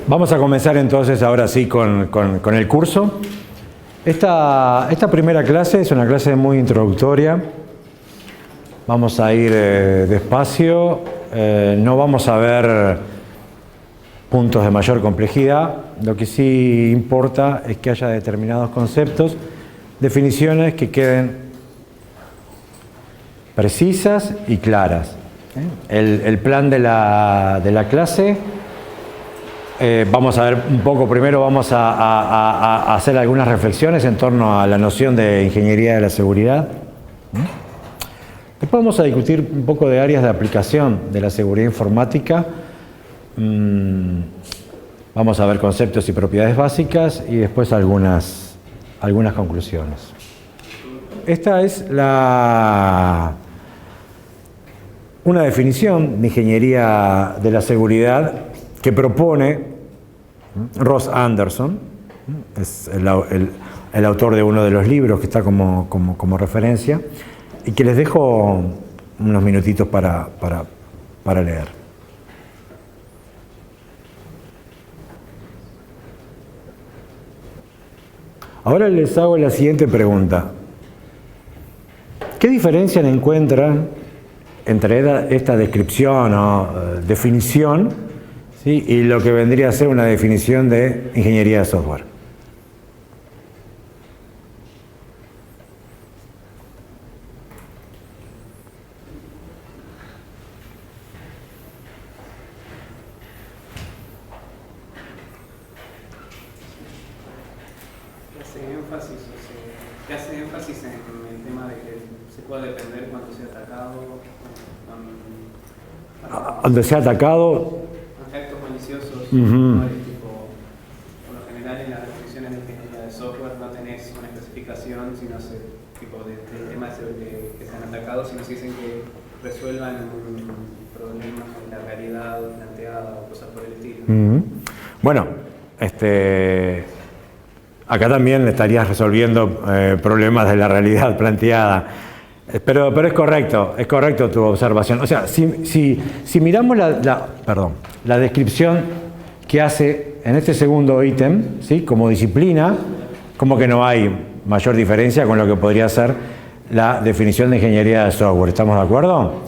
Vamos a comenzar entonces ahora sí con el curso. Esta primera clase es una clase muy introductoria. Vamos a ir despacio, no vamos a ver puntos de mayor complejidad. Lo que sí importa es que haya determinados conceptos, definiciones que queden precisas y claras. El plan de la clase, vamos a ver un poco, primero vamos a hacer algunas reflexiones en torno a la noción de ingeniería de la seguridad. Después vamos a discutir un poco de áreas de aplicación de la seguridad informática. Vamos a ver conceptos y propiedades básicas y después algunas conclusiones. Esta es una definición de ingeniería de la seguridad que propone Ross Anderson, es el autor de uno de los libros que está como referencia, y que les dejo unos minutitos para leer. Ahora les hago la siguiente pregunta. ¿Qué diferencia encuentran entre esta descripción o definición, ¿sí?, y lo que vendría a ser una definición de ingeniería de software? Que hace énfasis en el tema de que se puede depender cuando sea atacado. Donde sea atacado. Actos maliciosos. Tipo, por lo general en las definiciones de ingeniería de software no tenés una especificación, sino tipo del tema de que sean atacados, sino si dicen que resuelvan un problema en la realidad planteada o cosas por el estilo. Bueno, acá también estarías resolviendo problemas de la realidad planteada. Pero es correcto tu observación. O sea, si miramos la descripción que hace en este segundo ítem, ¿sí?, como disciplina, como que no hay mayor diferencia con lo que podría ser la definición de ingeniería de software. ¿Estamos de acuerdo?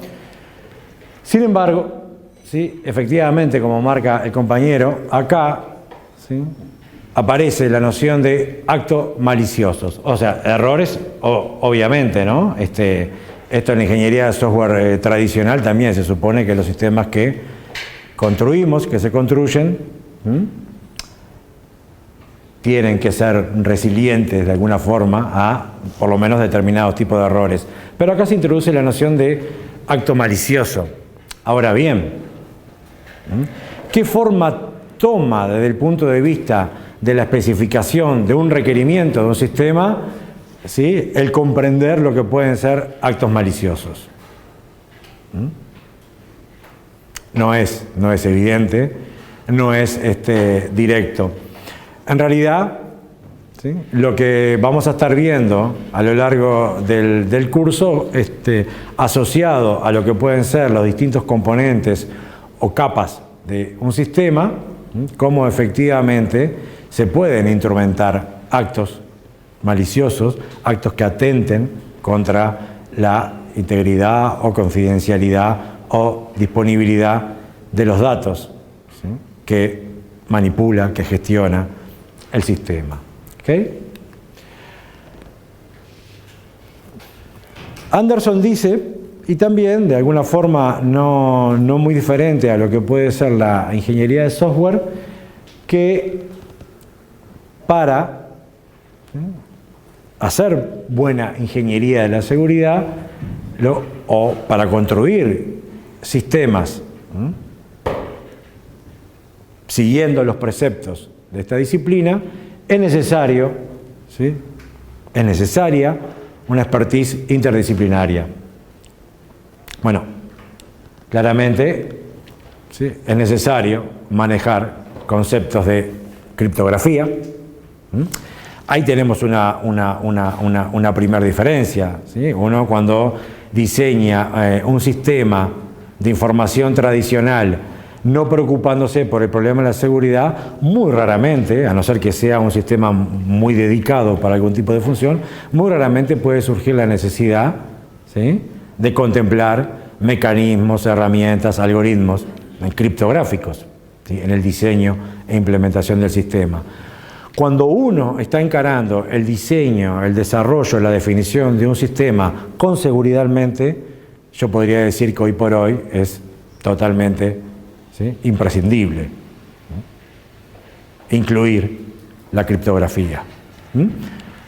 Sin embargo, ¿sí?, efectivamente, como marca el compañero, acá, ¿sí?, aparece la noción de actos maliciosos, o sea, errores, obviamente, ¿no? Esto en la ingeniería de software tradicional también se supone que los sistemas que construimos, que se construyen, tienen que ser resilientes de alguna forma a, por lo menos, determinados tipos de errores. Pero acá se introduce la noción de acto malicioso. Ahora bien, ¿qué forma toma desde el punto de vista de la especificación de un requerimiento de un sistema, ¿sí?, el comprender lo que pueden ser actos maliciosos? No es evidente, no es directo. En realidad, ¿sí?, lo que vamos a estar viendo a lo largo del curso, asociado a lo que pueden ser los distintos componentes o capas de un sistema, cómo efectivamente se pueden instrumentar actos maliciosos, actos que atenten contra la integridad o confidencialidad o disponibilidad de los datos, ¿sí?, que manipula, que gestiona el sistema. ¿Okay? Anderson dice, y también de alguna forma no muy diferente a lo que puede ser la ingeniería de software, que para hacer buena ingeniería de la seguridad o para construir sistemas siguiendo los preceptos de esta disciplina, es necesario, ¿sí?, es necesaria una expertise interdisciplinaria. Bueno, claramente, ¿sí?, es necesario manejar conceptos de criptografía. Ahí tenemos una primera diferencia, ¿sí? Uno, cuando diseña un sistema de información tradicional no preocupándose por el problema de la seguridad, muy raramente, a no ser que sea un sistema muy dedicado para algún tipo de función, muy raramente puede surgir la necesidad, ¿sí?, de contemplar mecanismos, herramientas, algoritmos criptográficos, ¿sí?, en el diseño e implementación del sistema. Cuando uno está encarando el diseño, el desarrollo, la definición de un sistema con seguridad en mente, yo podría decir que hoy por hoy es totalmente, ¿sí?, imprescindible, ¿sí?, incluir la criptografía.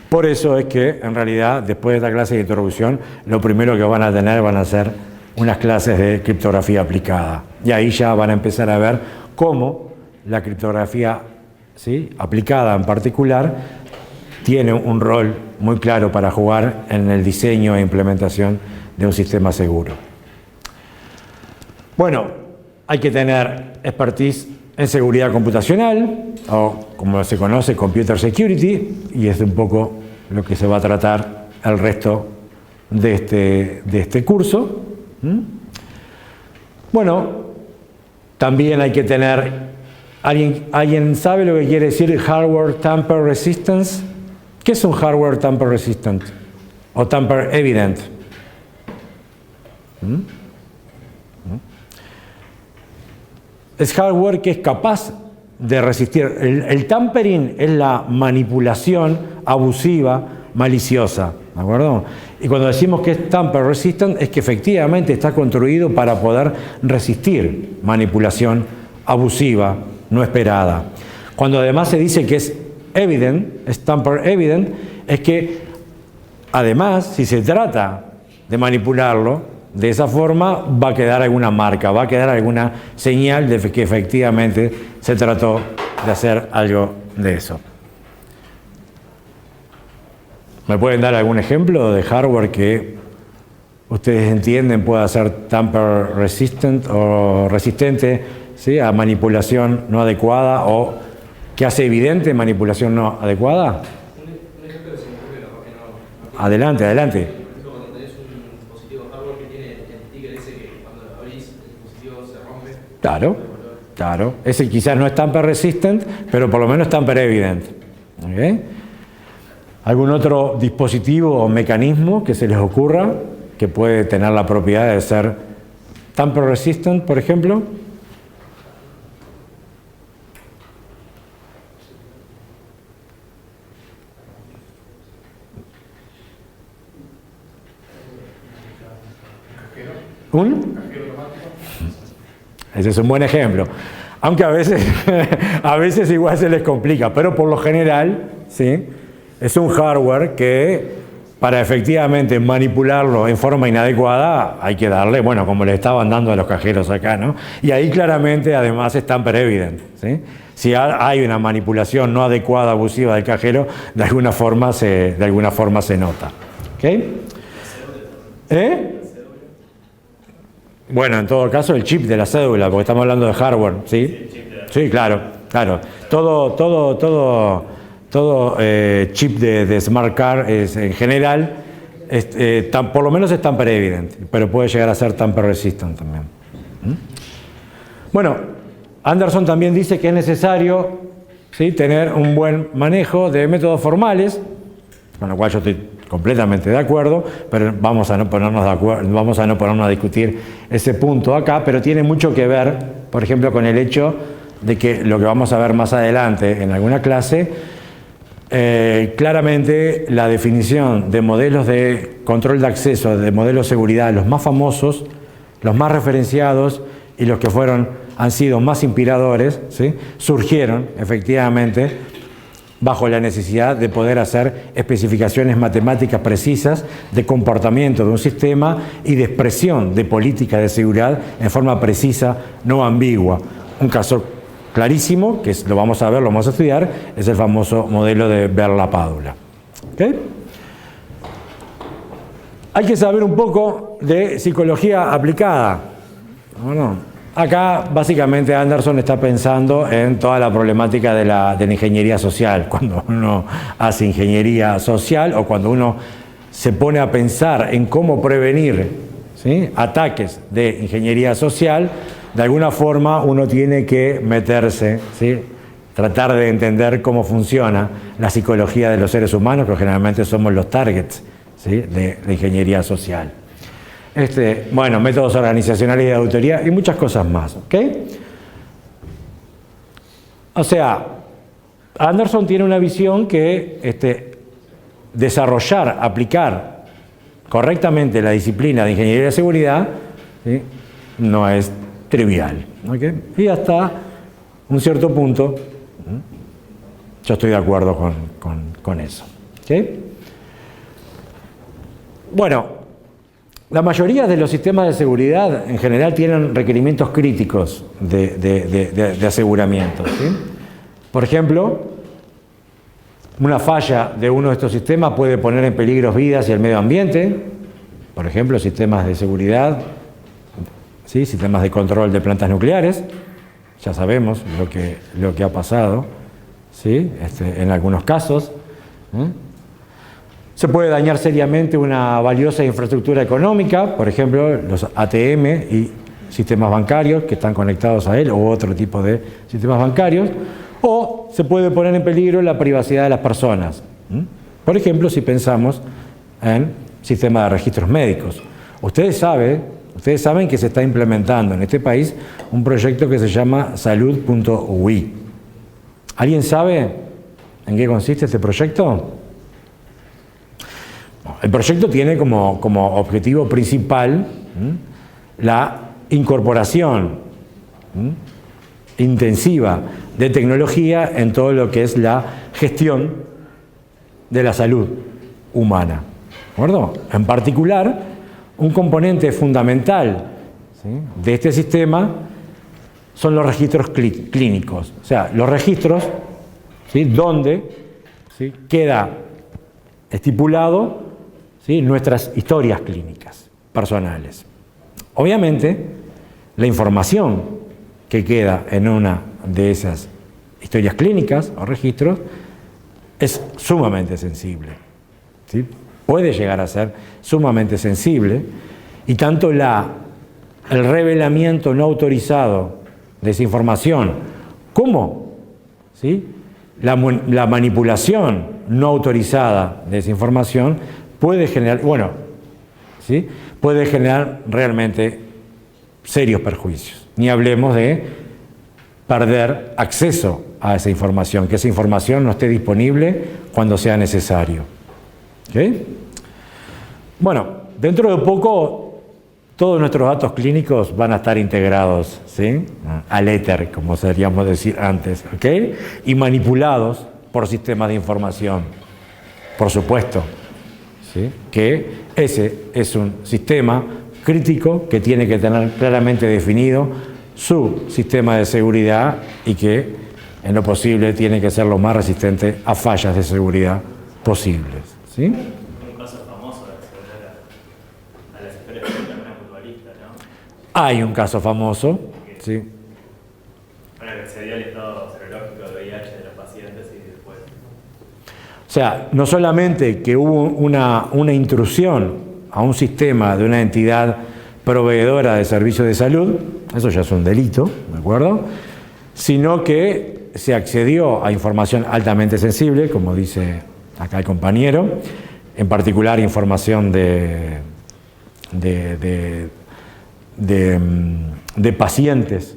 Por eso es que, en realidad, después de esta clase de introducción, lo primero que van a tener van a ser unas clases de criptografía aplicada. Y ahí ya van a empezar a ver cómo la criptografía, ¿sí?, aplicada en particular, tiene un rol muy claro para jugar en el diseño e implementación de un sistema seguro. Bueno, hay que tener expertise en seguridad computacional, o como se conoce, Computer Security, y es un poco lo que se va a tratar el resto de este curso. Bueno, también hay que tener, ¿alguien sabe lo que quiere decir hardware tamper resistance? ¿Qué es un hardware tamper resistant o tamper evident? Es hardware que es capaz de resistir. El tampering es la manipulación abusiva, maliciosa, ¿de acuerdo? Y cuando decimos que es tamper resistant, es que efectivamente está construido para poder resistir manipulación abusiva, no esperada. Cuando además se dice que es evident, es tamper evident, es que además, si se trata de manipularlo de esa forma, va a quedar alguna marca, va a quedar alguna señal de que efectivamente se trató de hacer algo de eso. ¿Me pueden dar algún ejemplo de hardware que ustedes entienden pueda ser tamper resistant o resistente, ¿sí?, a manipulación no adecuada, o que hace evidente manipulación no adecuada? Un ejemplo que se me ocurre, capaz que no. Adelante, adelante. Por ejemplo, cuando tenés un dispositivo hardware que tiene el ticker ese que cuando lo abrís el dispositivo se rompe. Claro, claro. Ese quizás no es tamper resistant, pero por lo menos tamper evident. ¿Okay? ¿Algún otro dispositivo o mecanismo que se les ocurra que puede tener la propiedad de ser tamper resistant, por ejemplo? Ese es un buen ejemplo. Aunque a veces igual se les complica, pero por lo general, ¿sí?, es un hardware que para efectivamente manipularlo en forma inadecuada hay que darle, bueno, como le estaban dando a los cajeros acá, ¿no? Y ahí claramente además es tamper evident, ¿sí? Si hay una manipulación no adecuada, abusiva del cajero, de alguna forma se nota. ¿Ok? Bueno, en todo caso el chip de la cédula, porque estamos hablando de hardware, ¿sí? Sí, claro, claro. Todo chip de smart car es, en general, por lo menos es tamper evident, pero puede llegar a ser tamper resistant también. Bueno, Anderson también dice que es necesario, ¿sí?, tener un buen manejo de métodos formales, con lo cual yo estoy completamente de acuerdo, pero vamos a no ponernos a discutir ese punto acá, pero tiene mucho que ver, por ejemplo, con el hecho de que lo que vamos a ver más adelante en alguna clase, claramente la definición de modelos de control de acceso, de modelos de seguridad, los más famosos, los más referenciados y los que han sido más inspiradores, ¿sí?, surgieron efectivamente bajo la necesidad de poder hacer especificaciones matemáticas precisas de comportamiento de un sistema y de expresión de política de seguridad en forma precisa, no ambigua. Un caso clarísimo, que lo vamos a ver, lo vamos a estudiar, es el famoso modelo de Beer-LaPadula. ¿Okay? Hay que saber un poco de psicología aplicada. Bueno, acá básicamente Anderson está pensando en toda la problemática de la ingeniería social. Cuando uno hace ingeniería social o cuando uno se pone a pensar en cómo prevenir, ¿sí?, ataques de ingeniería social, de alguna forma uno tiene que meterse, ¿sí? Tratar de entender cómo funciona la psicología de los seres humanos, que generalmente somos los targets, ¿sí? de ingeniería social. Bueno, métodos organizacionales y de auditoría y muchas cosas más, ¿ok? O sea, Anderson tiene una visión que desarrollar, aplicar correctamente la disciplina de ingeniería de seguridad, ¿sí? No es trivial, ¿ok? Y hasta un cierto punto yo estoy de acuerdo con eso, ¿ok? Bueno, la mayoría de los sistemas de seguridad en general tienen requerimientos críticos de aseguramiento, ¿sí? Por ejemplo, una falla de uno de estos sistemas puede poner en peligro vidas y el medio ambiente. Por ejemplo, sistemas de seguridad, ¿sí? Sistemas de control de plantas nucleares. Ya sabemos lo que ha pasado, ¿sí? En algunos casos. Se puede dañar seriamente una valiosa infraestructura económica, por ejemplo, los ATM y sistemas bancarios que están conectados a él, o otro tipo de sistemas bancarios, o se puede poner en peligro la privacidad de las personas. Por ejemplo, si pensamos en sistemas de registros médicos. Ustedes saben que se está implementando en este país un proyecto que se llama salud.ui. ¿Alguien sabe en qué consiste este proyecto? El proyecto tiene como objetivo principal la incorporación intensiva de tecnología en todo lo que es la gestión de la salud humana. ¿De acuerdo? En particular, un componente fundamental, ¿sí? de este sistema son los registros clínicos. O sea, los registros, ¿sí? donde, ¿sí? queda estipulado, ¿sí? nuestras historias clínicas personales. Obviamente, la información que queda en una de esas historias clínicas o registros es sumamente sensible, ¿sí? Puede llegar a ser sumamente sensible, y tanto el revelamiento no autorizado de esa información como, ¿sí? la manipulación no autorizada de esa información puede generar, ¿sí? puede generar realmente serios perjuicios. Ni hablemos de perder acceso a esa información, que esa información no esté disponible cuando sea necesario. ¿Okay? Bueno, dentro de poco todos nuestros datos clínicos van a estar integrados, ¿sí? al éter, como deberíamos decir antes, ¿okay? y manipulados por sistemas de información. Por supuesto, ¿sí? que ese es un sistema crítico que tiene que tener claramente definido su sistema de seguridad y que en lo posible tiene que ser lo más resistente a fallas de seguridad posibles. ¿Sí? Un caso famoso de acceder a las experiencias de una futbolista, ¿no? Hay un caso famoso, sí. Bueno, que se dio el estado serológico de VIH de los pacientes y después. O sea, no solamente que hubo una intrusión a un sistema de una entidad proveedora de servicios de salud, eso ya es un delito, ¿de acuerdo? Sino que se accedió a información altamente sensible, como dice acá el compañero, en particular información de pacientes,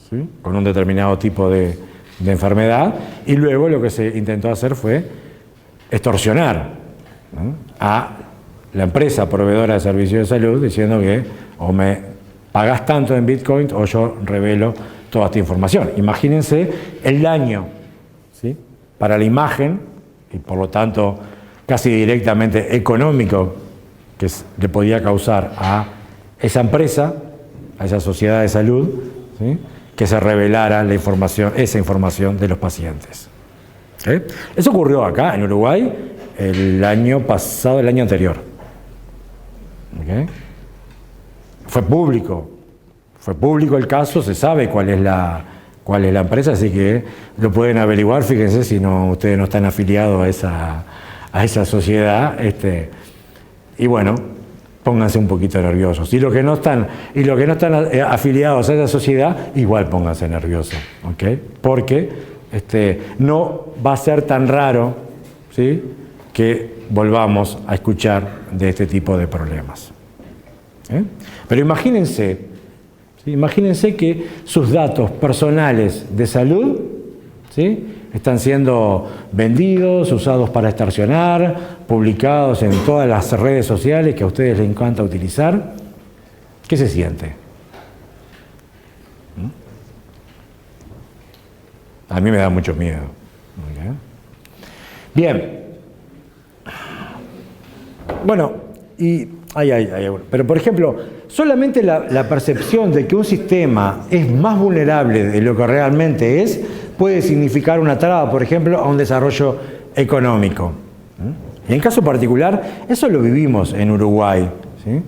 ¿sí? con un determinado tipo de enfermedad, y luego lo que se intentó hacer fue extorsionar, ¿no? a la empresa proveedora de servicios de salud diciendo que o me pagás tanto en Bitcoin o yo revelo toda esta información. Imagínense el daño, ¿sí? para la imagen y por lo tanto casi directamente económico que le podía causar a esa empresa, a esa sociedad de salud, ¿sí? que se revelara la información, esa información de los pacientes. ¿Sí? Eso ocurrió acá en Uruguay el año pasado, el año anterior. ¿Okay? Fue público el caso, se sabe cuál es la empresa, así que lo pueden averiguar. Fíjense si ustedes no están afiliados a esa sociedad. Y bueno, pónganse un poquito nerviosos. Y los que no están afiliados a esa sociedad, igual pónganse nerviosos, ¿ok? Porque no va a ser tan raro, ¿sí?, que volvamos a escuchar de este tipo de problemas. Pero imagínense, ¿sí?, imagínense que sus datos personales de salud, ¿sí?, están siendo vendidos, usados para extorsionar, publicados en todas las redes sociales que a ustedes les encanta utilizar. ¿Qué se siente? A mí me da mucho miedo. ¿Okay? Bien. Bueno, pero por ejemplo, solamente la percepción de que un sistema es más vulnerable de lo que realmente es, puede significar una traba, por ejemplo, a un desarrollo económico. Y en caso particular, eso lo vivimos en Uruguay, ¿sí?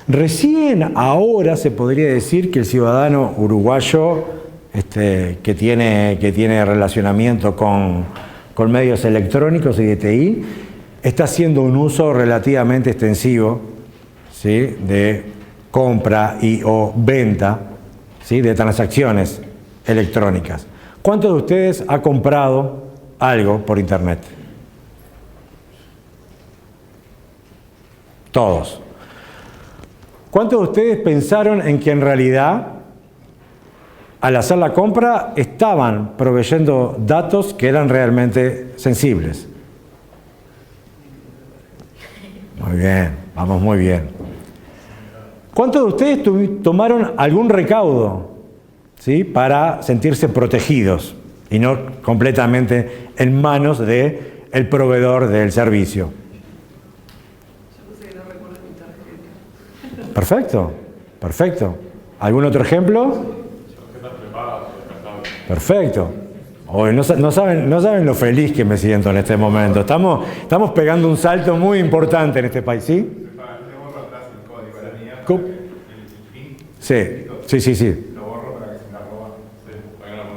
Recién ahora se podría decir que el ciudadano uruguayo que tiene relacionamiento con medios electrónicos y de TI, está haciendo un uso relativamente extensivo, ¿sí?, de compra o venta, ¿sí?, de transacciones electrónicas. ¿Cuántos de ustedes ha comprado algo por internet? Todos. ¿Cuántos de ustedes pensaron en que en realidad, al hacer la compra, estaban proveyendo datos que eran realmente sensibles? Muy bien, vamos muy bien. ¿Cuántos de ustedes tomaron algún recaudo, ¿sí?, para sentirse protegidos y no completamente en manos del proveedor del servicio? Perfecto, perfecto. ¿Algún otro ejemplo? Perfecto. Hoy no saben lo feliz que me siento en este momento. Estamos pegando un salto muy importante en este país, ¿sí? Sí.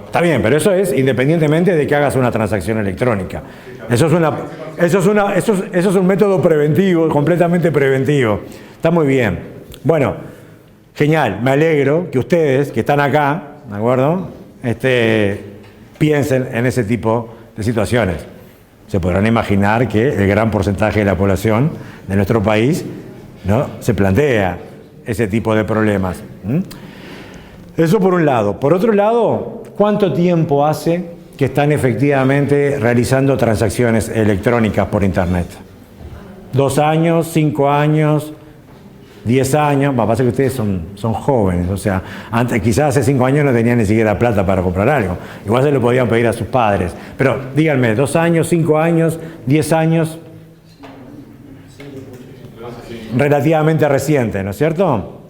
Está bien, pero eso es independientemente de que hagas una transacción electrónica. Eso es un método preventivo, completamente preventivo. Está muy bien. Bueno, genial, me alegro que ustedes que están acá, ¿de acuerdo?, piensen en ese tipo de situaciones. Se podrán imaginar que el gran porcentaje de la población de nuestro país, ¿no?, se plantea ese tipo de problemas. Eso por un lado. Por otro lado, ¿cuánto tiempo hace que están efectivamente realizando transacciones electrónicas por internet? ¿2 años? ¿5 años? 10 años, pasa que ustedes son jóvenes, o sea, quizás hace 5 años no tenían ni siquiera plata para comprar algo, igual se lo podían pedir a sus padres, pero díganme, 2 años, 5 años, 10 años, relativamente reciente, ¿no es cierto?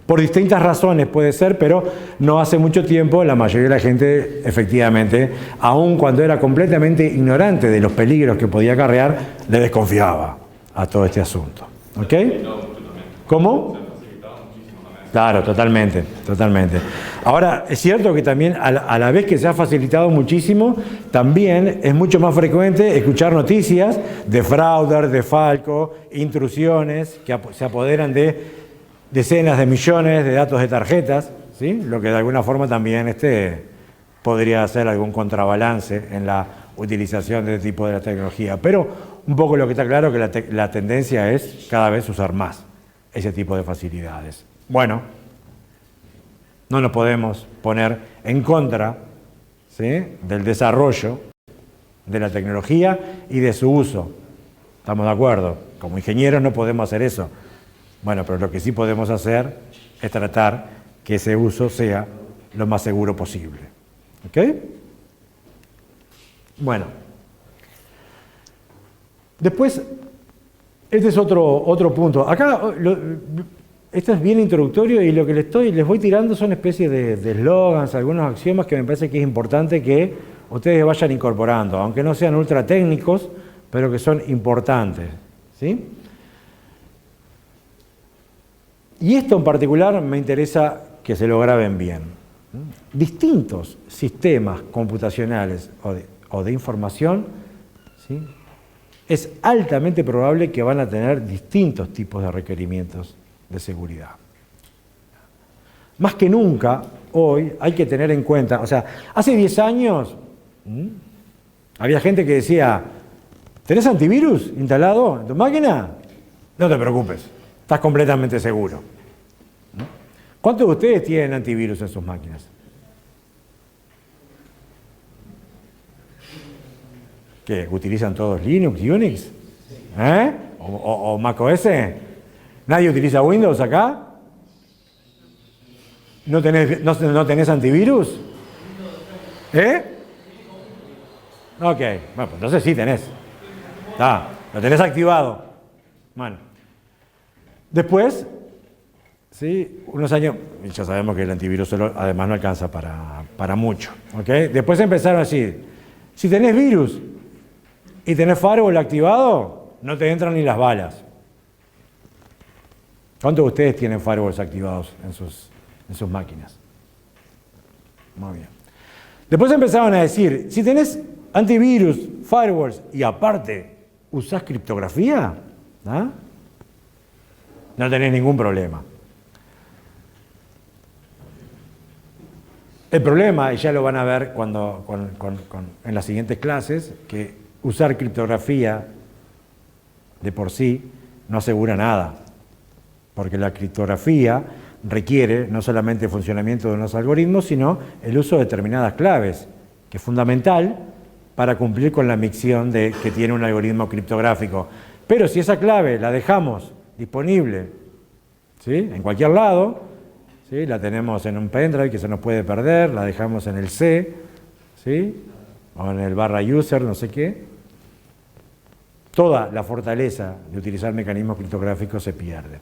Por distintas razones puede ser, pero no hace mucho tiempo la mayoría de la gente, efectivamente, aun cuando era completamente ignorante de los peligros que podía acarrear, le desconfiaba a todo este asunto. ¿Ok? ¿Cómo? Claro, totalmente. Ahora, es cierto que también, a la vez que se ha facilitado muchísimo, también es mucho más frecuente escuchar noticias de fraude, de falco, intrusiones que se apoderan de decenas de millones de datos de tarjetas, ¿sí?, lo que de alguna forma también podría hacer algún contrabalance en la utilización de este tipo de la tecnología. Pero un poco lo que está claro es que la tendencia es cada vez usar más ese tipo de facilidades. Bueno, no nos podemos poner en contra, ¿sí?, del desarrollo de la tecnología y de su uso. ¿Estamos de acuerdo? Como ingenieros no podemos hacer eso. Bueno, pero lo que sí podemos hacer es tratar que ese uso sea lo más seguro posible. ¿Ok? Bueno. Después, este es otro punto. Acá, esto es bien introductorio y lo que les voy tirando son especies de eslogans, algunos axiomas que me parece que es importante que ustedes vayan incorporando, aunque no sean ultra técnicos, pero que son importantes, ¿sí? Y esto en particular me interesa que se lo graben bien. Distintos sistemas computacionales o de información, ¿sí?, es altamente probable que van a tener distintos tipos de requerimientos de seguridad. Más que nunca, hoy hay que tener en cuenta, o sea, hace 10 años había gente que decía, ¿tenés antivirus instalado en tu máquina? No te preocupes, estás completamente seguro. ¿Cuántos de ustedes tienen antivirus en sus máquinas? ¿Qué? ¿Utilizan todos Linux, Unix? ¿O Mac OS? ¿Nadie utiliza Windows acá? ¿No tenés antivirus? Ok, bueno, pues entonces sí tenés. Lo tenés activado. Bueno. Después, ¿sí? Unos años, ya sabemos que el antivirus solo además no alcanza para mucho. ¿Ok? Después empezaron a decir, si tenés virus y tenés firewall activado, no te entran ni las balas. ¿Cuántos de ustedes tienen firewalls activados en sus máquinas? Muy bien. Después empezaron a decir, si tenés antivirus, firewalls y aparte usás criptografía, no tenés ningún problema. El problema, y ya lo van a ver en las siguientes clases, que usar criptografía de por sí no asegura nada, porque la criptografía requiere no solamente el funcionamiento de unos algoritmos, sino el uso de determinadas claves, que es fundamental para cumplir con la misión que tiene un algoritmo criptográfico. Pero si esa clave la dejamos disponible, ¿sí?, en cualquier lado, ¿sí?, la tenemos en un pendrive que se nos puede perder, la dejamos en el C, ¿sí?, o en el /user, no sé qué, toda la fortaleza de utilizar mecanismos criptográficos se pierde.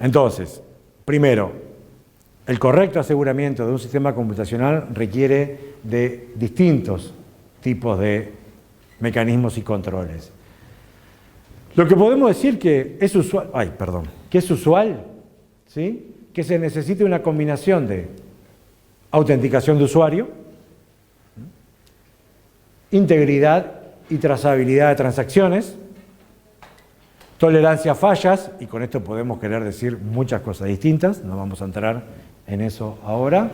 Entonces, primero, el correcto aseguramiento de un sistema computacional requiere de distintos tipos de mecanismos y controles. Lo que podemos decir que es usual, ¿sí?, que se necesite una combinación de autenticación de usuario, integridad y trazabilidad de transacciones, tolerancia a fallas, y con esto podemos querer decir muchas cosas distintas, no vamos a entrar en eso ahora,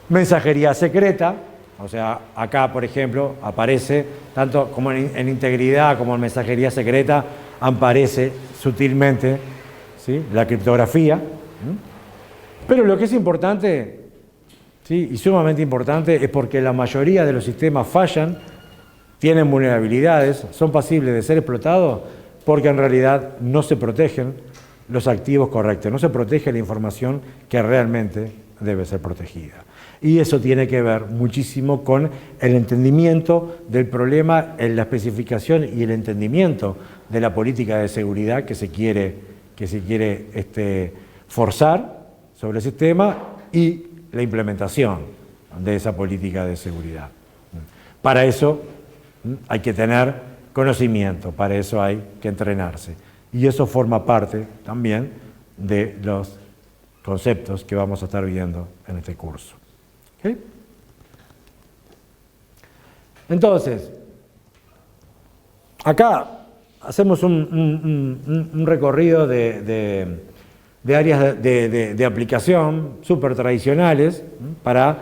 mensajería secreta, o sea, acá, por ejemplo, aparece, tanto como en integridad como en mensajería secreta, aparece sutilmente, ¿sí?, la criptografía. Pero lo que es importante, ¿sí?, y sumamente importante, es porque la mayoría de los sistemas fallan, tienen vulnerabilidades, son pasibles de ser explotados, porque en realidad no se protegen los activos correctos, no se protege la información que realmente debe ser protegida. Y eso tiene que ver muchísimo con el entendimiento del problema, en la especificación y el entendimiento de la política de seguridad que se quiere forzar sobre el sistema y la implementación de esa política de seguridad. Para eso hay que tener conocimiento, para eso hay que entrenarse. Y eso forma parte también de los conceptos que vamos a estar viendo en este curso. ¿Okay? Entonces, acá hacemos un recorrido de áreas de aplicación súper tradicionales para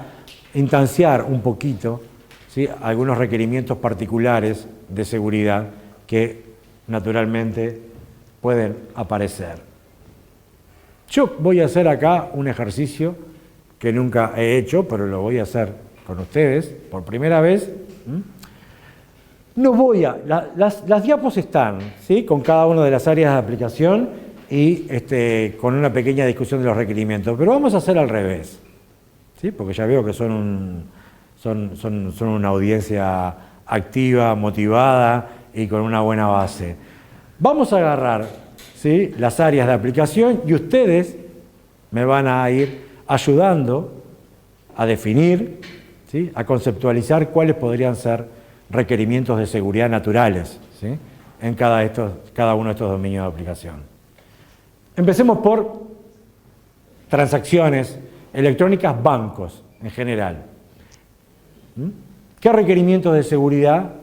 instanciar un poquito, ¿sí?, algunos requerimientos particulares de seguridad que naturalmente pueden aparecer. Yo voy a hacer acá un ejercicio que nunca he hecho, pero lo voy a hacer con ustedes por primera vez. No voy a... Las diapos están, ¿sí?, con cada una de las áreas de aplicación y con una pequeña discusión de los requerimientos, pero vamos a hacer al revés, ¿sí?, porque ya veo que son una audiencia activa, motivada y con una buena base. Vamos a agarrar, ¿sí?, las áreas de aplicación y ustedes me van a ir ayudando a definir, ¿sí?, a conceptualizar cuáles podrían ser requerimientos de seguridad naturales, ¿sí?, en cada uno de estos dominios de aplicación. Empecemos por transacciones electrónicas, bancos en general. ¿Qué requerimientos de seguridad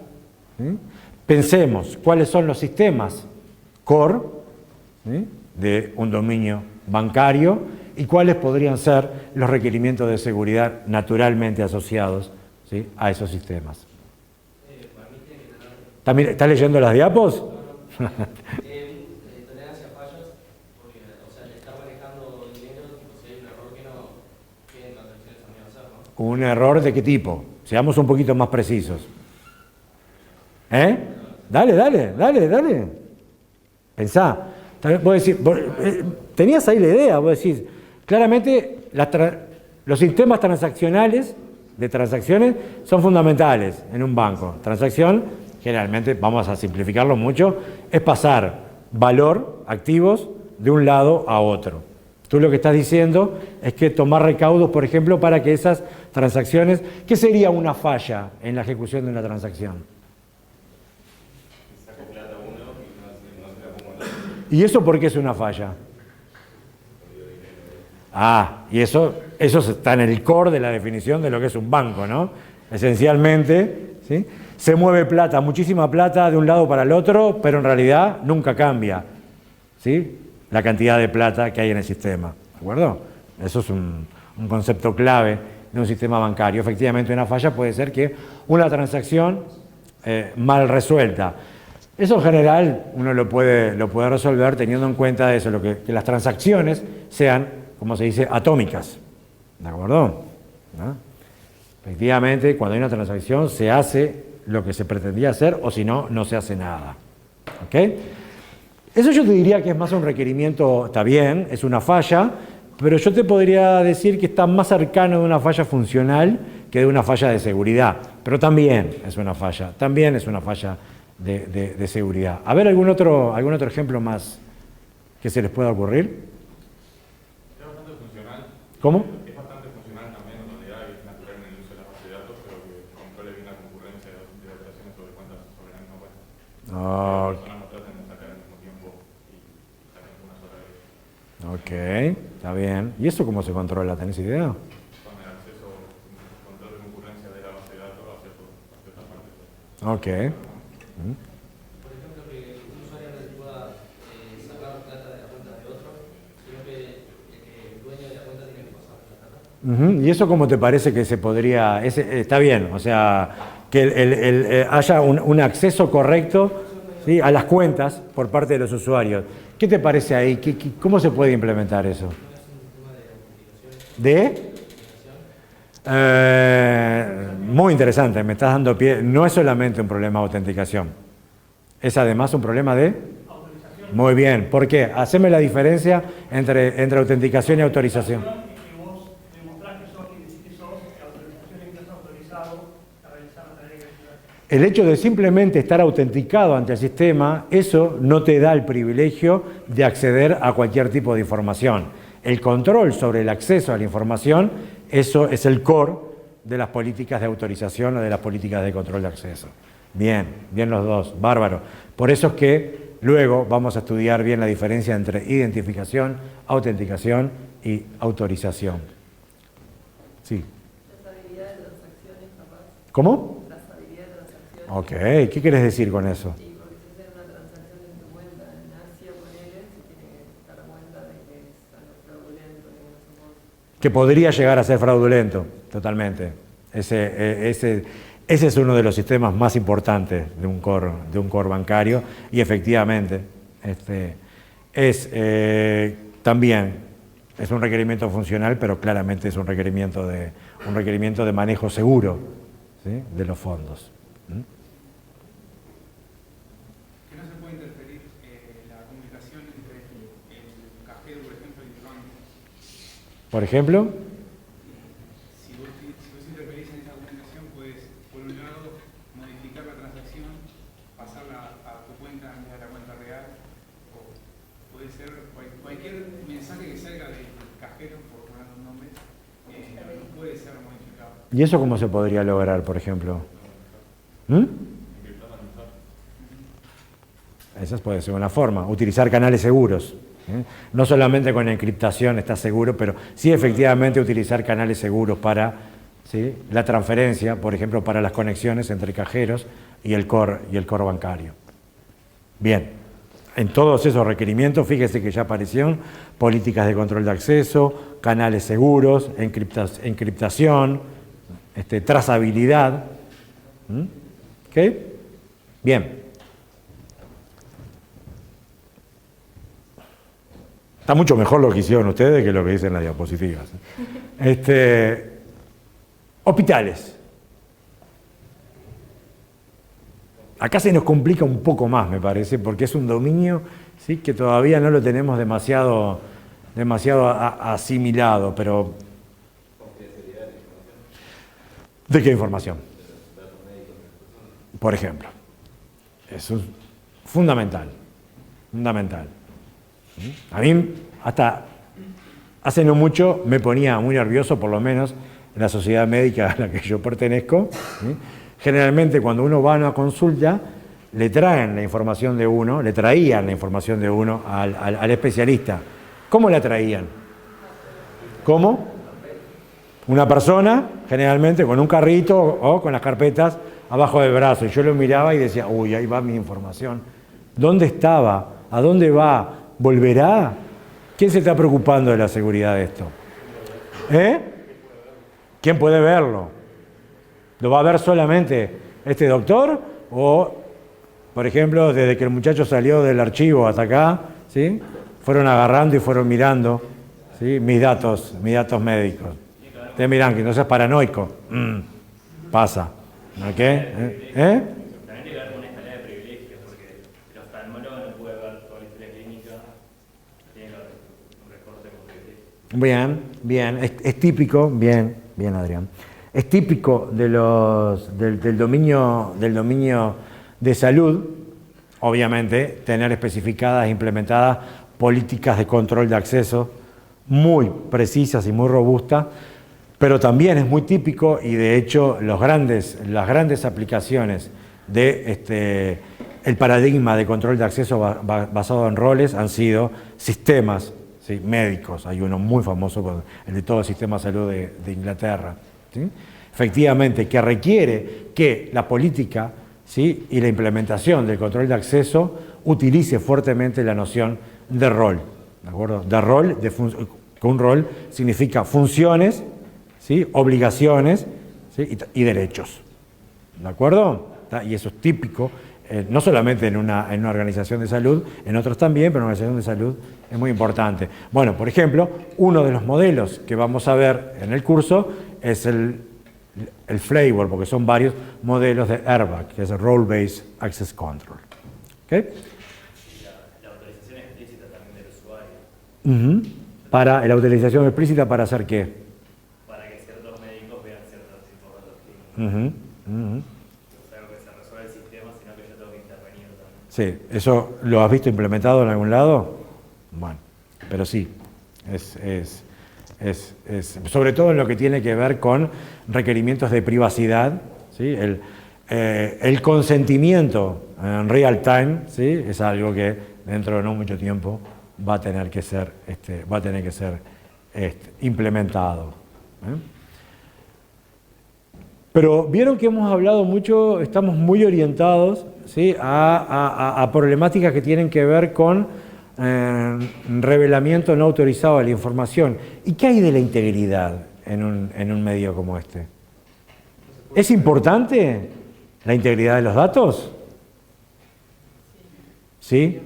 Pensemos cuáles son los sistemas core, ¿sí?, de un dominio bancario y cuáles podrían ser los requerimientos de seguridad naturalmente asociados, ¿sí?, a esos sistemas. ¿Estás leyendo las diapos? Tolerancia a fallas, porque, o sea, le está manejando dinero, si hay un error que no, ¿qué transacciones también va a hacer, no? ¿Un error de qué tipo? Seamos un poquito más precisos. ¿Eh? Dale. Pensá. Vos decís, tenías ahí la idea, vos decís, claramente los sistemas transaccionales de transacciones son fundamentales en un banco. Transacción, generalmente, vamos a simplificarlo mucho, es pasar valor, activos, de un lado a otro. Tú lo que estás diciendo es que tomar recaudos, por ejemplo, para que esas transacciones, ¿qué sería una falla en la ejecución de una transacción? ¿Y eso por qué es una falla? Y eso está en el core de la definición de lo que es un banco, ¿no? Esencialmente, ¿sí?, se mueve plata, muchísima plata de un lado para el otro, pero en realidad nunca cambia, ¿sí?, la cantidad de plata que hay en el sistema, ¿de acuerdo? Eso es un concepto clave de un sistema bancario. Efectivamente, una falla puede ser que una transacción mal resuelta. Eso en general uno lo puede resolver teniendo en cuenta eso, que las transacciones sean, como se dice, atómicas. ¿De acuerdo? ¿No? Efectivamente, cuando hay una transacción se hace lo que se pretendía hacer o si no, no se hace nada. ¿Ok? Eso yo te diría que es más un requerimiento, está bien, es una falla, pero yo te podría decir que está más cercano de una falla funcional que de una falla de seguridad. Pero también es una falla de seguridad. A ver, ¿algún otro ejemplo más que se les pueda ocurrir? Es bastante funcional. ¿Cómo? Es bastante funcional también, en realidad es natural en el uso de la base de datos, pero que controle bien la concurrencia de operaciones sobre cuentas sobre la misma cuenta. Las personas no traten de sacar al mismo tiempo y saquen una sola vez. Ok, está bien. ¿Y eso cómo se controla? ¿Tenés idea? Con el acceso, control de concurrencia de la base de datos hacia esta parte. Ok. Por ejemplo, que un usuario no pueda sacar plata de la cuenta de otro, sino que el dueño de la cuenta tiene que pasar la plata. ¿Y eso cómo te parece que se podría...? Está bien, o sea, que haya un acceso correcto, ¿sí?, a las cuentas por parte de los usuarios. ¿Qué te parece ahí? ¿Cómo se puede implementar eso? Muy interesante, me estás dando pie. No es solamente un problema de autenticación, es además un problema de autorización. Muy bien, ¿por qué? Haceme la diferencia entre autenticación y autorización. Que vos demostrás que sos y decís que sos, la autorización en que estás autorizado a realizar la tarea que necesitas. El hecho de simplemente estar autenticado ante el sistema, eso no te da el privilegio de acceder a cualquier tipo de información. El control sobre el acceso a la información, eso es el core de las políticas de autorización o de las políticas de control de acceso. Bien los dos, bárbaro. Por eso es que luego vamos a estudiar bien la diferencia entre identificación, autenticación y autorización. Sí. Trazabilidad de transacciones, capaz. ¿Cómo? Trazabilidad de transacciones. Ok, ¿qué quieres decir con eso? Sí, porque si haces una transacción en tu cuenta en Asia, ponele, se tiene que dar cuenta de que es algo fraudulento, que no somos... Que podría llegar a ser fraudulento, totalmente. Ese es uno de los sistemas más importantes de un core bancario y efectivamente también es un requerimiento funcional, pero claramente es un requerimiento de manejo seguro, ¿sí?, de los fondos. Que no se puede interferir la comunicación entre el cajero, por ejemplo, y el banco. Por ejemplo, Si vos interferís en esa comunicación, puedes, por un lado, modificar la transacción, pasarla a tu cuenta en vez de la cuenta real, o puede ser cualquier mensaje que salga del cajero, por poner un nombre, no puede ser modificado. ¿y eso cómo se podría lograr, por ejemplo? Esa puede ser una forma, utilizar canales seguros. No solamente con encriptación está seguro, pero sí efectivamente utilizar canales seguros para ¿sí? La transferencia, por ejemplo, para las conexiones entre cajeros y el core bancario. Bien, en todos esos requerimientos, fíjese que ya aparecieron políticas de control de acceso, canales seguros, encriptación, trazabilidad. ¿Ok? Bien. Está mucho mejor lo que hicieron ustedes que lo que dicen las diapositivas. Hospitales. Acá se nos complica un poco más, me parece, porque es un dominio, ¿sí?, que todavía no lo tenemos demasiado asimilado, pero... ¿De qué información? Por ejemplo. Eso es fundamental. A mí, hasta hace no mucho, me ponía muy nervioso, por lo menos en la sociedad médica a la que yo pertenezco, ¿sí? Generalmente cuando uno va a una consulta, le traían la información de uno al especialista. ¿Cómo la traían? ¿Cómo? Una persona, generalmente con un carrito o con las carpetas abajo del brazo. Y yo lo miraba y decía, uy, ahí va mi información. ¿Dónde estaba? ¿A dónde va? ¿Volverá? ¿Quién se está preocupando de la seguridad de esto? ¿Quién puede verlo? ¿Lo va a ver solamente este doctor? O, por ejemplo, desde que el muchacho salió del archivo hasta acá, ¿sí?, fueron agarrando y fueron mirando, ¿sí?, mis datos médicos. Ustedes miran que no seas paranoico. Pasa. ¿Ok? También tiene que ver con una escala de privilegios, porque el oftalmólogo no puede ver toda la historia clínica, tiene que haber un recorte con privilegios. Bien, es típico, bien, Adrián. Es típico del dominio de salud, obviamente, tener especificadas e implementadas políticas de control de acceso muy precisas y muy robustas, pero también es muy típico, y de hecho las grandes aplicaciones de el paradigma de control de acceso basado en roles han sido sistemas, ¿sí?, médicos. Hay uno muy famoso, el de todo el sistema de salud de Inglaterra, ¿sí?, efectivamente, que requiere que la política, ¿sí?, y la implementación del control de acceso utilice fuertemente la noción de rol, ¿de acuerdo? De rol, que un rol significa funciones, ¿sí?, obligaciones, ¿sí?, y derechos, ¿de acuerdo? Y eso es típico, no solamente en una organización de salud, en otros también, pero en una organización de salud es muy importante. Bueno, por ejemplo, uno de los modelos que vamos a ver en el curso es el flavor, porque son varios modelos de RBAC, que es el Role Based Access Control. ¿Okay? La autorización explícita también del usuario. Para la utilización explícita, ¿para hacer qué? Para que ciertos médicos vean ciertos informativos. No es algo que se resuelve el sistema, sino que yo tengo que intervenir también. Sí, ¿eso lo has visto implementado en algún lado? Bueno, pero sí, sobre todo en lo que tiene que ver con requerimientos de privacidad, ¿sí? El consentimiento en real time, ¿sí?, es algo que dentro de no mucho tiempo va a tener que ser implementado. Pero vieron que hemos hablado mucho, estamos muy orientados, ¿sí?, a problemáticas que tienen que ver con revelamiento no autorizado de la información. ¿Y qué hay de la integridad en un medio como este? ¿Es importante la integridad de los datos? ¿Sí?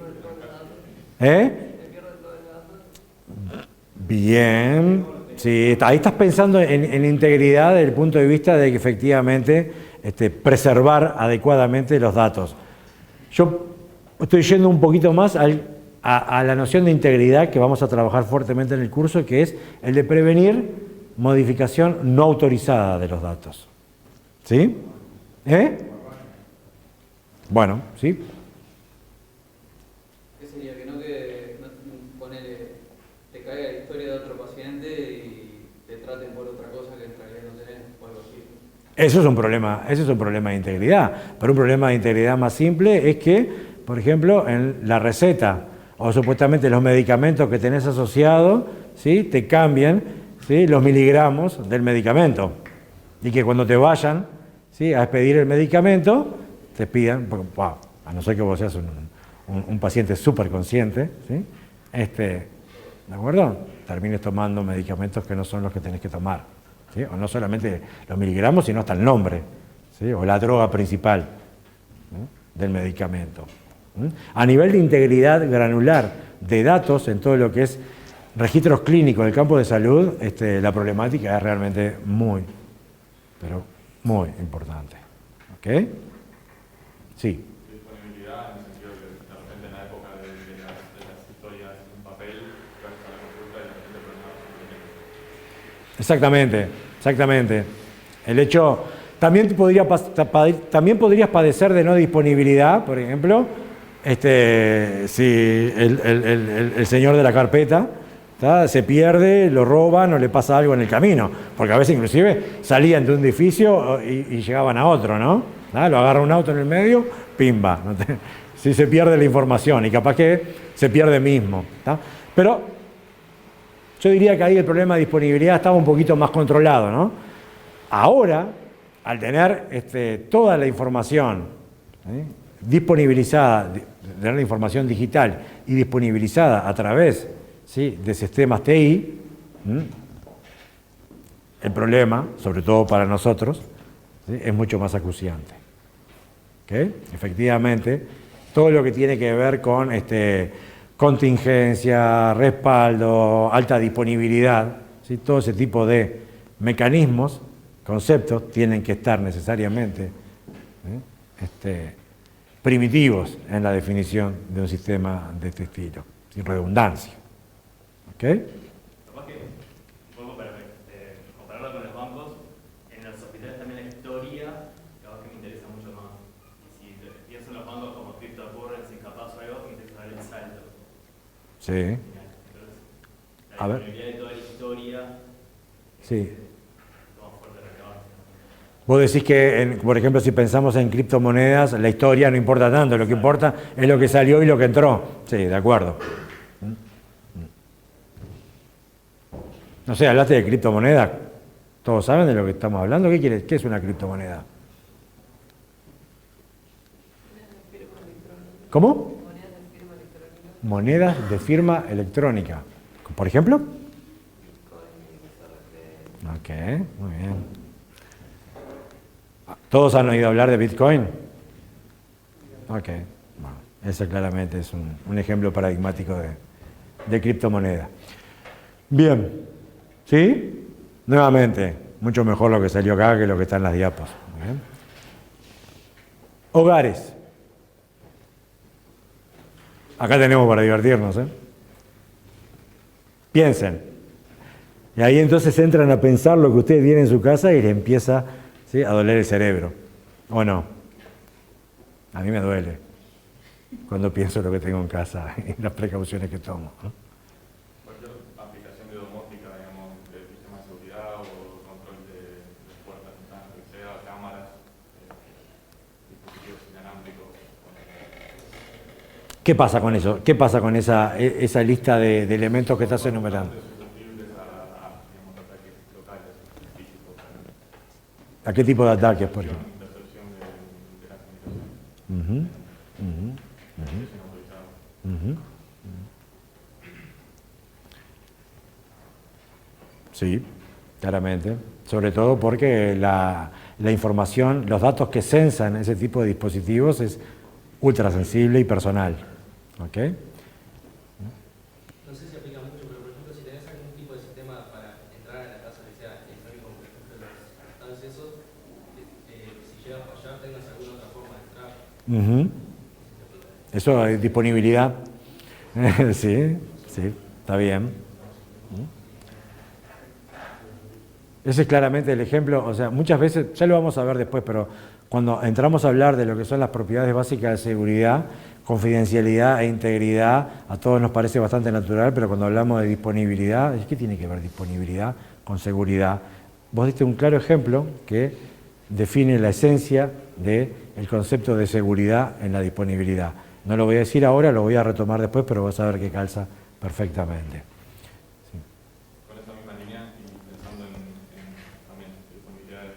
Bien. Sí, ahí estás pensando en integridad desde el punto de vista de que efectivamente preservar adecuadamente los datos. Yo estoy yendo un poquito más a la noción de integridad que vamos a trabajar fuertemente en el curso, que es el de prevenir modificación no autorizada de los datos. ¿Sí? Bueno, sí. ¿Qué sería? Que no te caiga la historia de otro paciente y te traten por otra cosa que en realidad no tenés o algo así. Eso es un problema de integridad. Pero un problema de integridad más simple es que, por ejemplo, en la receta o supuestamente los medicamentos que tenés asociados, ¿sí?, te cambian, ¿sí?, los miligramos del medicamento. Y que cuando te vayan, ¿sí?, a expedir el medicamento, te pidan, porque, wow, a no ser que vos seas un paciente súper consciente, ¿sí?, ¿de acuerdo? Termines tomando medicamentos que no son los que tenés que tomar, ¿sí? O no solamente los miligramos, sino hasta el nombre, ¿sí?, o la droga principal, ¿sí?, del medicamento. ¿Sí? A nivel de integridad granular de datos en todo lo que es registros clínicos del campo de salud, la problemática es realmente muy, pero muy importante. ¿Ok? Sí. Disponibilidad en el sentido de que de repente en la época de las historias en papel, vas a la consulta y de repente el problema. Exactamente, exactamente. El hecho, también podrías padecer de no disponibilidad, por ejemplo, si el señor de la carpeta, ¿tá?, se pierde, lo roban o le pasa algo en el camino, porque a veces inclusive salían de un edificio y llegaban a otro, ¿no? ¿Tá? Lo agarra un auto en el medio, pimba. Si se pierde la información y capaz que se pierde mismo. ¿Tá? Pero yo diría que ahí el problema de disponibilidad estaba un poquito más controlado, ¿no? Ahora, al tener toda la información, ¿sí?, disponibilizada, tener la información digital y disponibilizada a través, ¿sí?, de sistemas TI, el problema, sobre todo para nosotros, ¿sí?, es mucho más acuciante. ¿Okay? Efectivamente, todo lo que tiene que ver con contingencia, respaldo, alta disponibilidad, ¿sí?, todo ese tipo de mecanismos, conceptos, tienen que estar necesariamente primitivos en la definición de un sistema de este estilo, sin redundancia. ¿Ok? Capaz que, un poco para compararlo con los bancos, en los hospitales también la historia, capaz que me interesa mucho más. Y si pienso en los bancos como cryptocurrency, capaz o algo, me interesa ver el saldo. Sí. Entonces, A la ver. disponibilidad de toda la historia, Sí. toma fuerte relevancia. Vos decís que, por ejemplo, si pensamos en criptomonedas, la historia no importa tanto, lo que importa es lo que salió y lo que entró. Sí, de acuerdo. No sé, hablaste de criptomonedas. ¿Todos saben de lo que estamos hablando? ¿Qué es una criptomoneda? ¿Cómo? Monedas de firma electrónica. ¿Por ejemplo? Ok, muy bien. ¿Todos han oído hablar de Bitcoin? Ok, bueno, ese claramente es un ejemplo paradigmático de criptomoneda. Bien, ¿sí? Nuevamente, mucho mejor lo que salió acá que lo que está en las diapos. Muy bien. Hogares. Acá tenemos para divertirnos, ¿eh? Piensen. Y ahí entonces entran a pensar lo que ustedes tienen en su casa y les empieza, ¿sí?, a doler el cerebro. ¿O no? A mí me duele cuando pienso lo que tengo en casa y las precauciones que tomo, ¿no? Cualquier aplicación de domótica, digamos, de sistema de seguridad o control de puertas, ventanas, lo que sea, cámaras, dispositivos inalámbricos. ¿Qué pasa con eso? ¿Qué pasa con esa lista de elementos que estás enumerando? Susceptibles a digamos, ataques locales, físicos. ¿A qué tipo de ataques, por ejemplo? Intercepción de la comunicación. Sí, claramente. Sobre todo porque la información, los datos que censan ese tipo de dispositivos es ultra sensible y personal. ¿Ok? No sé si aplica mucho, pero por ejemplo, si tenés algún tipo de sistema para entrar a la casa que sea electrónico, por ejemplo, los estados esos, si llega a fallar, tengas alguna otra forma de entrar. Eso es disponibilidad. Sí, está bien. Ese es claramente el ejemplo, o sea, muchas veces, ya lo vamos a ver después, pero cuando entramos a hablar de lo que son las propiedades básicas de seguridad, confidencialidad e integridad, a todos nos parece bastante natural, pero cuando hablamos de disponibilidad, ¿qué tiene que ver disponibilidad con seguridad? Vos diste un claro ejemplo que define la esencia del concepto de seguridad en la disponibilidad. No lo voy a decir ahora, lo voy a retomar después, pero vas a ver que calza perfectamente. Con esa misma línea y pensando en también disponibilidad de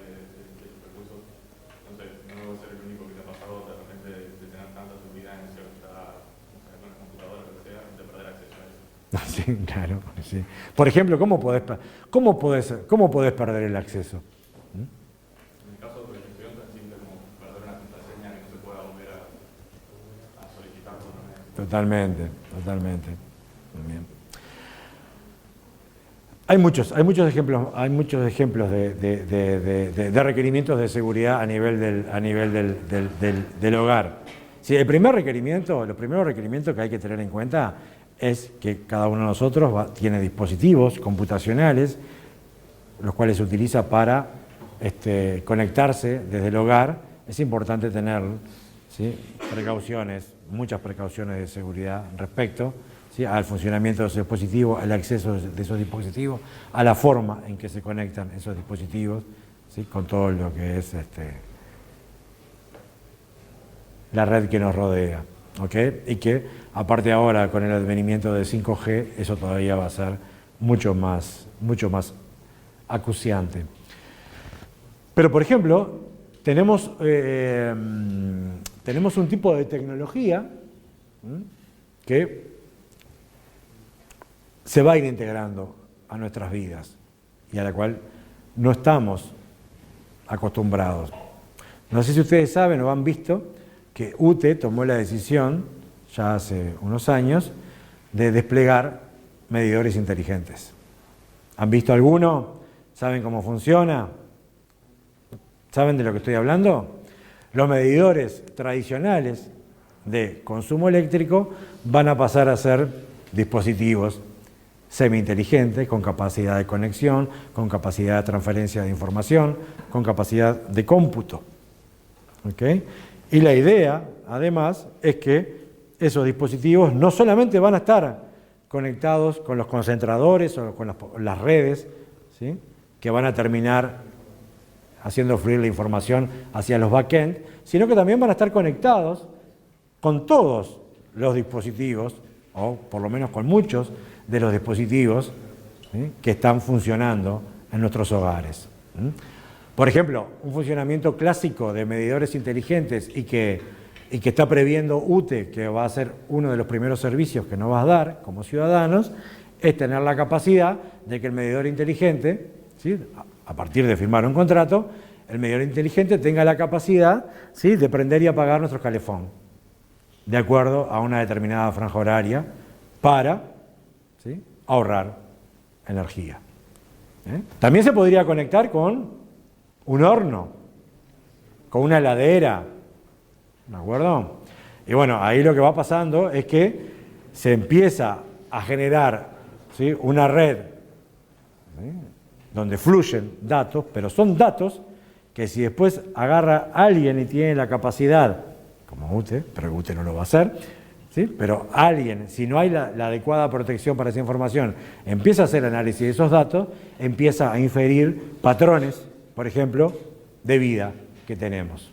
Sí, claro. Sí. Por ejemplo, ¿cómo podés perder el acceso? En el caso de proyección, tan simple como perder una contraseña que no se pueda volver a solicitar por una vez. Totalmente. Bien. Hay muchos ejemplos de requerimientos de seguridad a nivel del hogar. Sí, los primeros requerimientos que hay que tener en cuenta es que cada uno de nosotros tiene dispositivos computacionales, los cuales se utiliza para conectarse desde el hogar. Es importante tener, ¿sí?, muchas precauciones de seguridad respecto, ¿sí?, al funcionamiento de esos dispositivos, al acceso de esos dispositivos, a la forma en que se conectan esos dispositivos, ¿sí?, con todo lo que es la red que nos rodea. ¿Okay? Y que aparte ahora con el advenimiento de 5G, eso todavía va a ser mucho más acuciante. Pero por ejemplo, tenemos un tipo de tecnología que se va a ir integrando a nuestras vidas y a la cual no estamos acostumbrados. No sé si ustedes saben o han visto que UTE tomó la decisión, ya hace unos años, de desplegar medidores inteligentes. ¿Han visto alguno? ¿Saben cómo funciona? ¿Saben de lo que estoy hablando? Los medidores tradicionales de consumo eléctrico van a pasar a ser dispositivos semi-inteligentes, con capacidad de conexión, con capacidad de transferencia de información, con capacidad de cómputo. ¿Okay? Y la idea, además, es que esos dispositivos no solamente van a estar conectados con los concentradores o con las redes, ¿sí?, que van a terminar haciendo fluir la información hacia los backend, sino que también van a estar conectados con todos los dispositivos, o por lo menos con muchos de los dispositivos, ¿sí?, que están funcionando en nuestros hogares. Por ejemplo, un funcionamiento clásico de medidores inteligentes y que está previendo UTE, que va a ser uno de los primeros servicios que nos va a dar como ciudadanos, es tener la capacidad de que el medidor inteligente, ¿sí?, a partir de firmar un contrato, el medidor inteligente tenga la capacidad, ¿sí?, de prender y apagar nuestro calefón, de acuerdo a una determinada franja horaria, para, ¿sí?, ahorrar energía. También se podría conectar con un horno, con una heladera, ¿de acuerdo? Y bueno, ahí lo que va pasando es que se empieza a generar, ¿sí?, una red, ¿sí?, donde fluyen datos, pero son datos que si después agarra a alguien y tiene la capacidad, como UTE, pero UTE no lo va a hacer, ¿sí?, pero alguien, si no hay la adecuada protección para esa información, empieza a hacer análisis de esos datos, empieza a inferir patrones, por ejemplo, de vida que tenemos.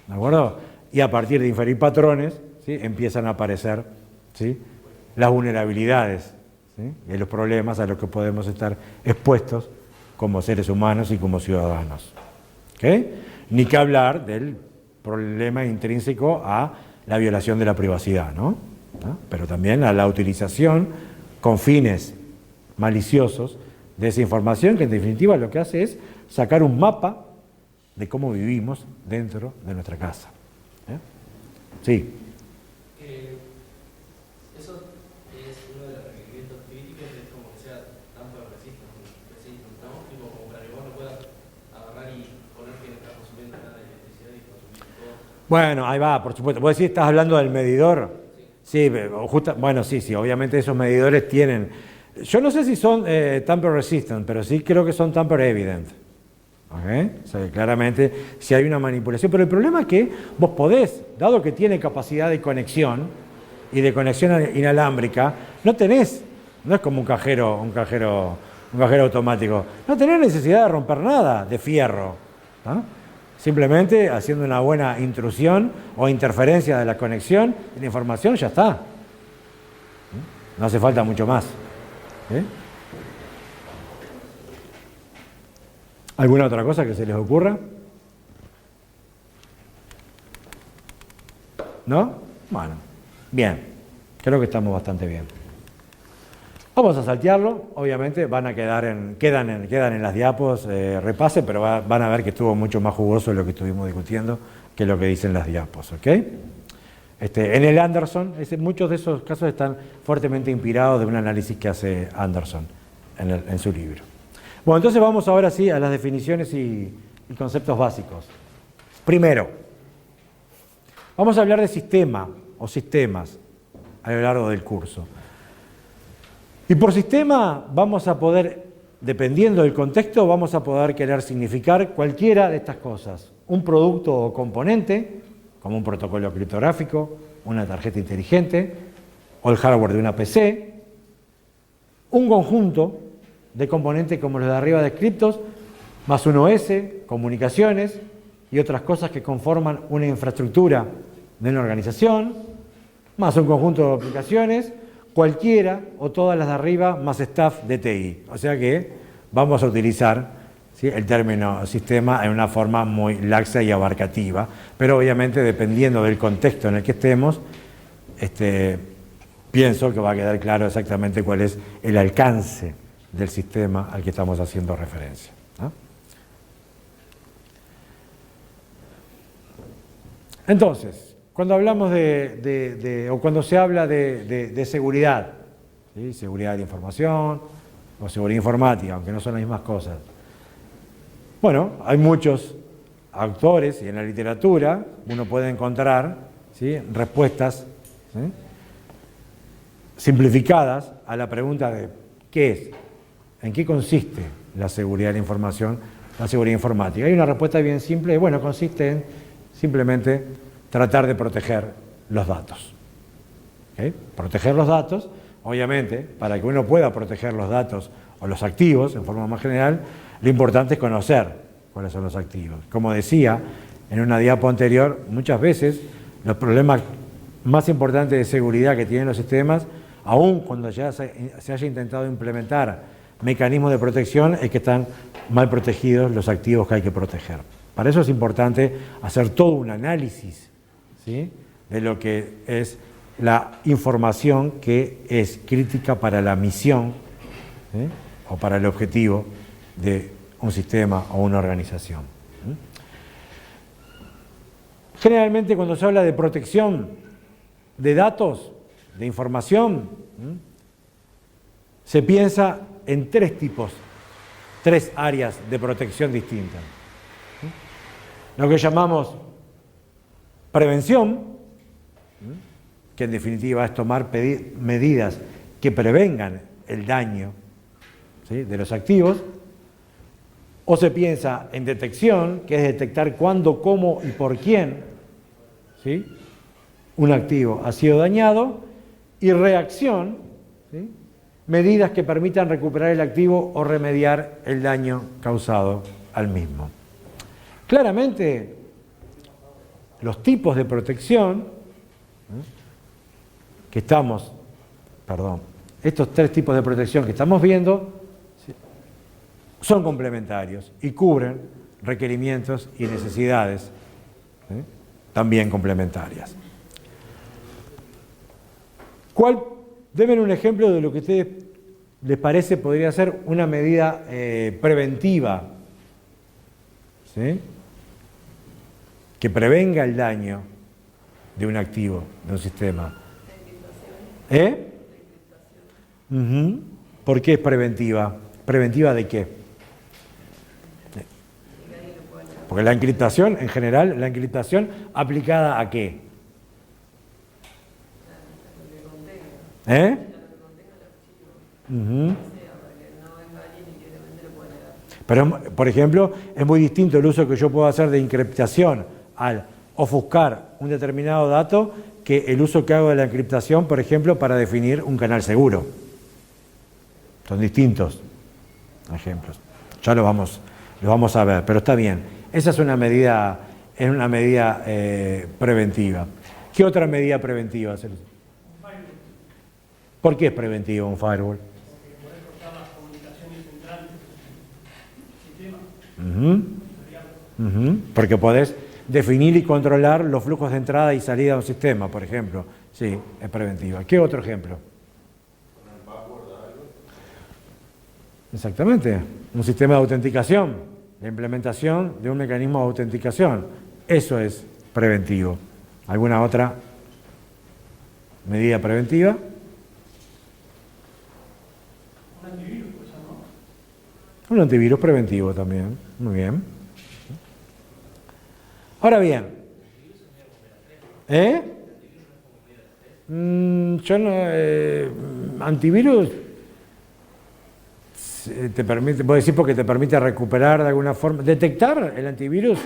¿De acuerdo? Y a partir de inferir patrones, ¿sí?, empiezan a aparecer, ¿sí?, las vulnerabilidades, ¿sí?, y los problemas a los que podemos estar expuestos como seres humanos y como ciudadanos. ¿Okay? Ni que hablar del problema intrínseco a la violación de la privacidad, ¿no? Pero también a la utilización con fines maliciosos de esa información, que en definitiva lo que hace es sacar un mapa de cómo vivimos dentro de nuestra casa. Sí. Eso es uno de los requerimientos críticos, es como que sea tamper resistant, ¿no? Tipo, como para que vos no puedas agarrar y poner que no estás consumiendo nada de electricidad y consumir todo. Bueno, ahí va, por supuesto. ¿Vos decís, estás hablando del medidor? Sí, bueno, sí, obviamente esos medidores tienen... Yo no sé si son tamper resistant, pero sí creo que son tamper evident. ¿Okay? O sea, claramente si hay una manipulación, pero el problema es que vos podés, dado que tiene capacidad de conexión y de conexión inalámbrica, no es como un cajero automático, no tenés necesidad de romper nada de fierro, ¿no? Simplemente haciendo una buena intrusión o interferencia de la conexión y la información ya está. No hace falta mucho más. ¿Sí? ¿Alguna otra cosa que se les ocurra? ¿No? Bueno, bien. Creo que estamos bastante bien. Vamos a saltearlo, obviamente van a quedan en las diapos, repase, pero van a ver que estuvo mucho más jugoso lo que estuvimos discutiendo que lo que dicen las diapos, ¿ok? En el Anderson, muchos de esos casos están fuertemente inspirados de un análisis que hace Anderson en su libro. Bueno, entonces vamos ahora sí a las definiciones y conceptos básicos. Primero, vamos a hablar de sistema o sistemas a lo largo del curso. Y por sistema vamos a poder, dependiendo del contexto, vamos a poder querer significar cualquiera de estas cosas. Un producto o componente, como un protocolo criptográfico, una tarjeta inteligente, o el hardware de una PC. Un conjunto de componentes como los de arriba descritos, más un OS, comunicaciones y otras cosas que conforman una infraestructura de una organización, más un conjunto de aplicaciones, cualquiera o todas las de arriba más staff de TI. O sea que vamos a utilizar, ¿sí?, el término sistema en una forma muy laxa y abarcativa, pero obviamente dependiendo del contexto en el que estemos, pienso que va a quedar claro exactamente cuál es el alcance del sistema al que estamos haciendo referencia, ¿no? Entonces, cuando hablamos o cuando se habla de seguridad, ¿sí?, seguridad de información o seguridad informática, aunque no son las mismas cosas. Bueno, hay muchos autores y en la literatura uno puede encontrar, ¿sí?, respuestas, ¿sí?, simplificadas a la pregunta de ¿qué es? ¿En qué consiste la seguridad de la información, la seguridad informática? Hay una respuesta bien simple, bueno, consiste en simplemente tratar de proteger los datos. ¿Okay? Proteger los datos, obviamente, para que uno pueda proteger los datos o los activos en forma más general, lo importante es conocer cuáles son los activos. Como decía en una diapo anterior, muchas veces los problemas más importantes de seguridad que tienen los sistemas, aun cuando ya se haya intentado implementar mecanismos de protección, es que están mal protegidos los activos que hay que proteger. Para eso es importante hacer todo un análisis, ¿sí?, de lo que es la información que es crítica para la misión, ¿sí?, o para el objetivo de un sistema o una organización. Generalmente cuando se habla de protección de datos, de información, se piensa en tres áreas de protección distintas. Lo que llamamos prevención, que en definitiva es tomar medidas que prevengan el daño, ¿sí?, de los activos, o se piensa en detección, que es detectar cuándo, cómo y por quién, ¿sí?, un activo ha sido dañado, y reacción, ¿sí?, medidas que permitan recuperar el activo o remediar el daño causado al mismo. Claramente, los tipos de protección estos tres tipos de protección que estamos viendo son complementarios y cubren requerimientos y necesidades, ¿sí?, también complementarias. Denme un ejemplo de lo que a ustedes les parece podría ser una medida preventiva, ¿sí?, que prevenga el daño de un activo, de un sistema. ¿Por qué es preventiva? ¿Preventiva de qué? Porque la encriptación, en general, la encriptación aplicada ¿a qué? Pero, por ejemplo, es muy distinto el uso que yo puedo hacer de encriptación al ofuscar un determinado dato que el uso que hago de la encriptación, por ejemplo, para definir un canal seguro. Son distintos ejemplos. Ya lo vamos a ver, pero está bien. Esa es una medida preventiva. ¿Qué otra medida preventiva? ¿Por qué es preventivo un firewall? Porque podés cortar las comunicaciones centrales del sistema. Porque podés definir y controlar los flujos de entrada y salida de un sistema, por ejemplo. Sí, es preventiva. ¿Qué otro ejemplo? Con el password de algo, Exactamente, un sistema de autenticación, la implementación de un mecanismo de autenticación. Eso es preventivo. ¿Alguna otra medida preventiva? Un antivirus, pues, ¿no? Un antivirus preventivo también. Muy bien. Ahora bien, yo no, antivirus te permite, puedo decir porque te permite recuperar de alguna forma, detectar el antivirus,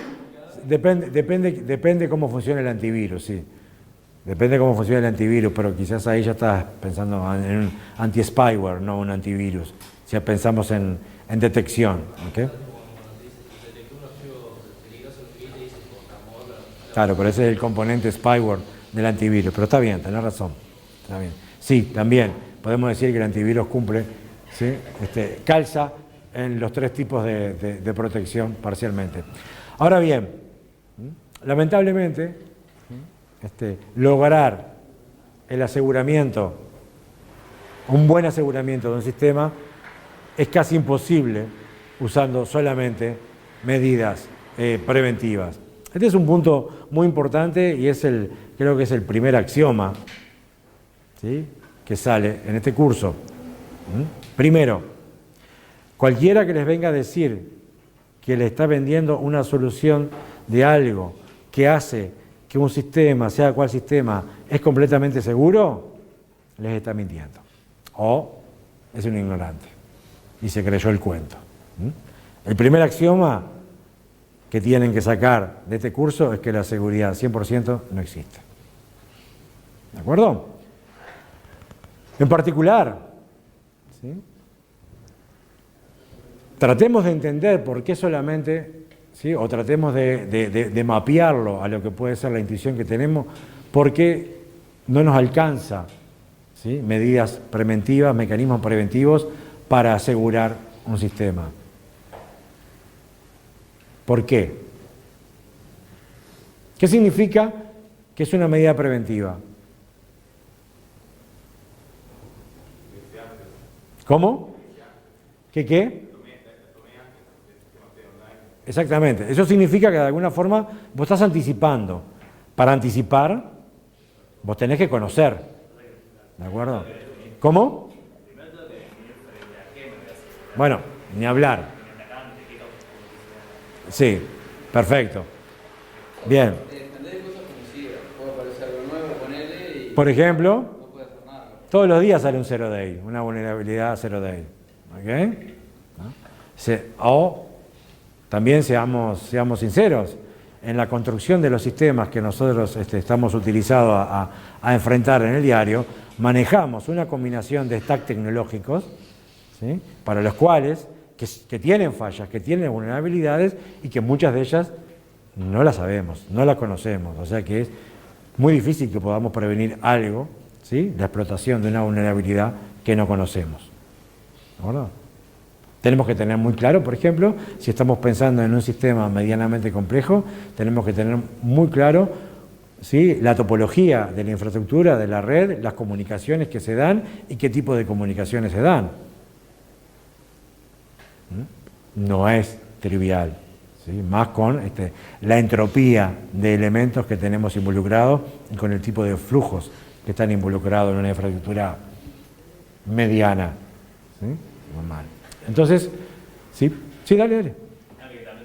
depende cómo funciona el antivirus, sí. Depende cómo funciona el antivirus, pero quizás ahí ya estás pensando en un anti-spyware, no un antivirus. Si ya pensamos en detección, ¿ok? Claro, pero ese es el componente spyware del antivirus, pero está bien, tenés razón. Está bien. Sí, también podemos decir que el antivirus cumple, ¿sí? Calza en los tres tipos de protección parcialmente. Ahora bien, lamentablemente, lograr el aseguramiento, un buen aseguramiento de un sistema, es casi imposible usando solamente medidas preventivas. Este es un punto muy importante y creo que es el primer axioma, ¿sí?, que sale en este curso. Primero, cualquiera que les venga a decir que le está vendiendo una solución de algo que hace que un sistema, sea cual sistema, es completamente seguro, les está mintiendo. O es un ignorante y se creyó el cuento. El primer axioma que tienen que sacar de este curso es que la seguridad 100% no existe. ¿De acuerdo? En particular, ¿sí?, tratemos de entender por qué solamente, ¿sí?, o tratemos de mapearlo a lo que puede ser la intuición que tenemos, por qué no nos alcanza, ¿sí?, medidas preventivas, mecanismos preventivos para asegurar un sistema. ¿Por qué? ¿Qué significa que es una medida preventiva? ¿Cómo? ¿Qué? Exactamente. Eso significa que de alguna forma vos estás anticipando. Para anticipar, vos tenés que conocer. ¿De acuerdo? ¿Cómo? Bueno, ni hablar. Sí, perfecto. Bien. Defender cosas conocidas. Puede aparecer algo nuevo, ponele y Por ejemplo, no puede hacer nada. todos los días sale un 0 day, una vulnerabilidad 0 day. ¿Ok? ¿No? O también seamos sinceros, en la construcción de los sistemas que nosotros estamos utilizados a enfrentar en el diario, manejamos una combinación de stacks tecnológicos, ¿sí?, para los cuales que tienen fallas, que tienen vulnerabilidades y que muchas de ellas no las sabemos, no las conocemos. O sea que es muy difícil que podamos prevenir algo, ¿sí?, la explotación de una vulnerabilidad que no conocemos. ¿De acuerdo? Tenemos que tener muy claro, por ejemplo, si estamos pensando en un sistema medianamente complejo, tenemos que tener muy claro, ¿sí?, la topología de la infraestructura, de la red, las comunicaciones que se dan y qué tipo de comunicaciones se dan. No es trivial, ¿sí?, más con la entropía de elementos que tenemos involucrados y con el tipo de flujos que están involucrados en una infraestructura mediana, ¿sí?, normal. Entonces, sí, dale.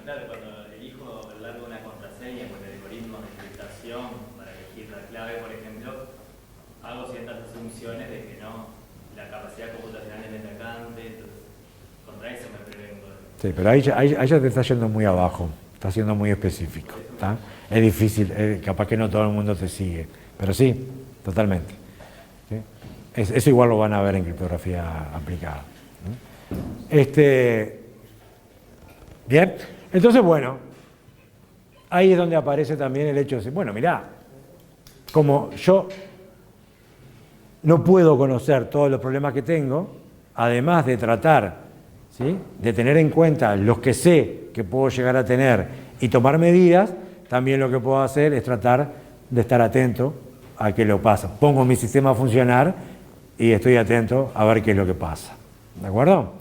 Claro, cuando elijo a lo largo de una contraseña con el algoritmo de encriptación para elegir la clave, por ejemplo, hago ciertas asunciones de que no, la capacidad computacional es atacante, entonces contra eso me prevengo. Sí, pero ahí ya te está yendo muy abajo, está siendo muy específico, ¿está? Es difícil, capaz que no todo el mundo te sigue, pero sí, totalmente. ¿Sí? Eso igual lo van a ver en criptografía aplicada. Bien, entonces bueno, ahí es donde aparece también el hecho de decir, bueno, mirá, como yo no puedo conocer todos los problemas que tengo, además de tratar, ¿sí?, de tener en cuenta los que sé que puedo llegar a tener y tomar medidas, también lo que puedo hacer es tratar de estar atento a qué lo pasa. Pongo mi sistema a funcionar y estoy atento a ver qué es lo que pasa. ¿De acuerdo?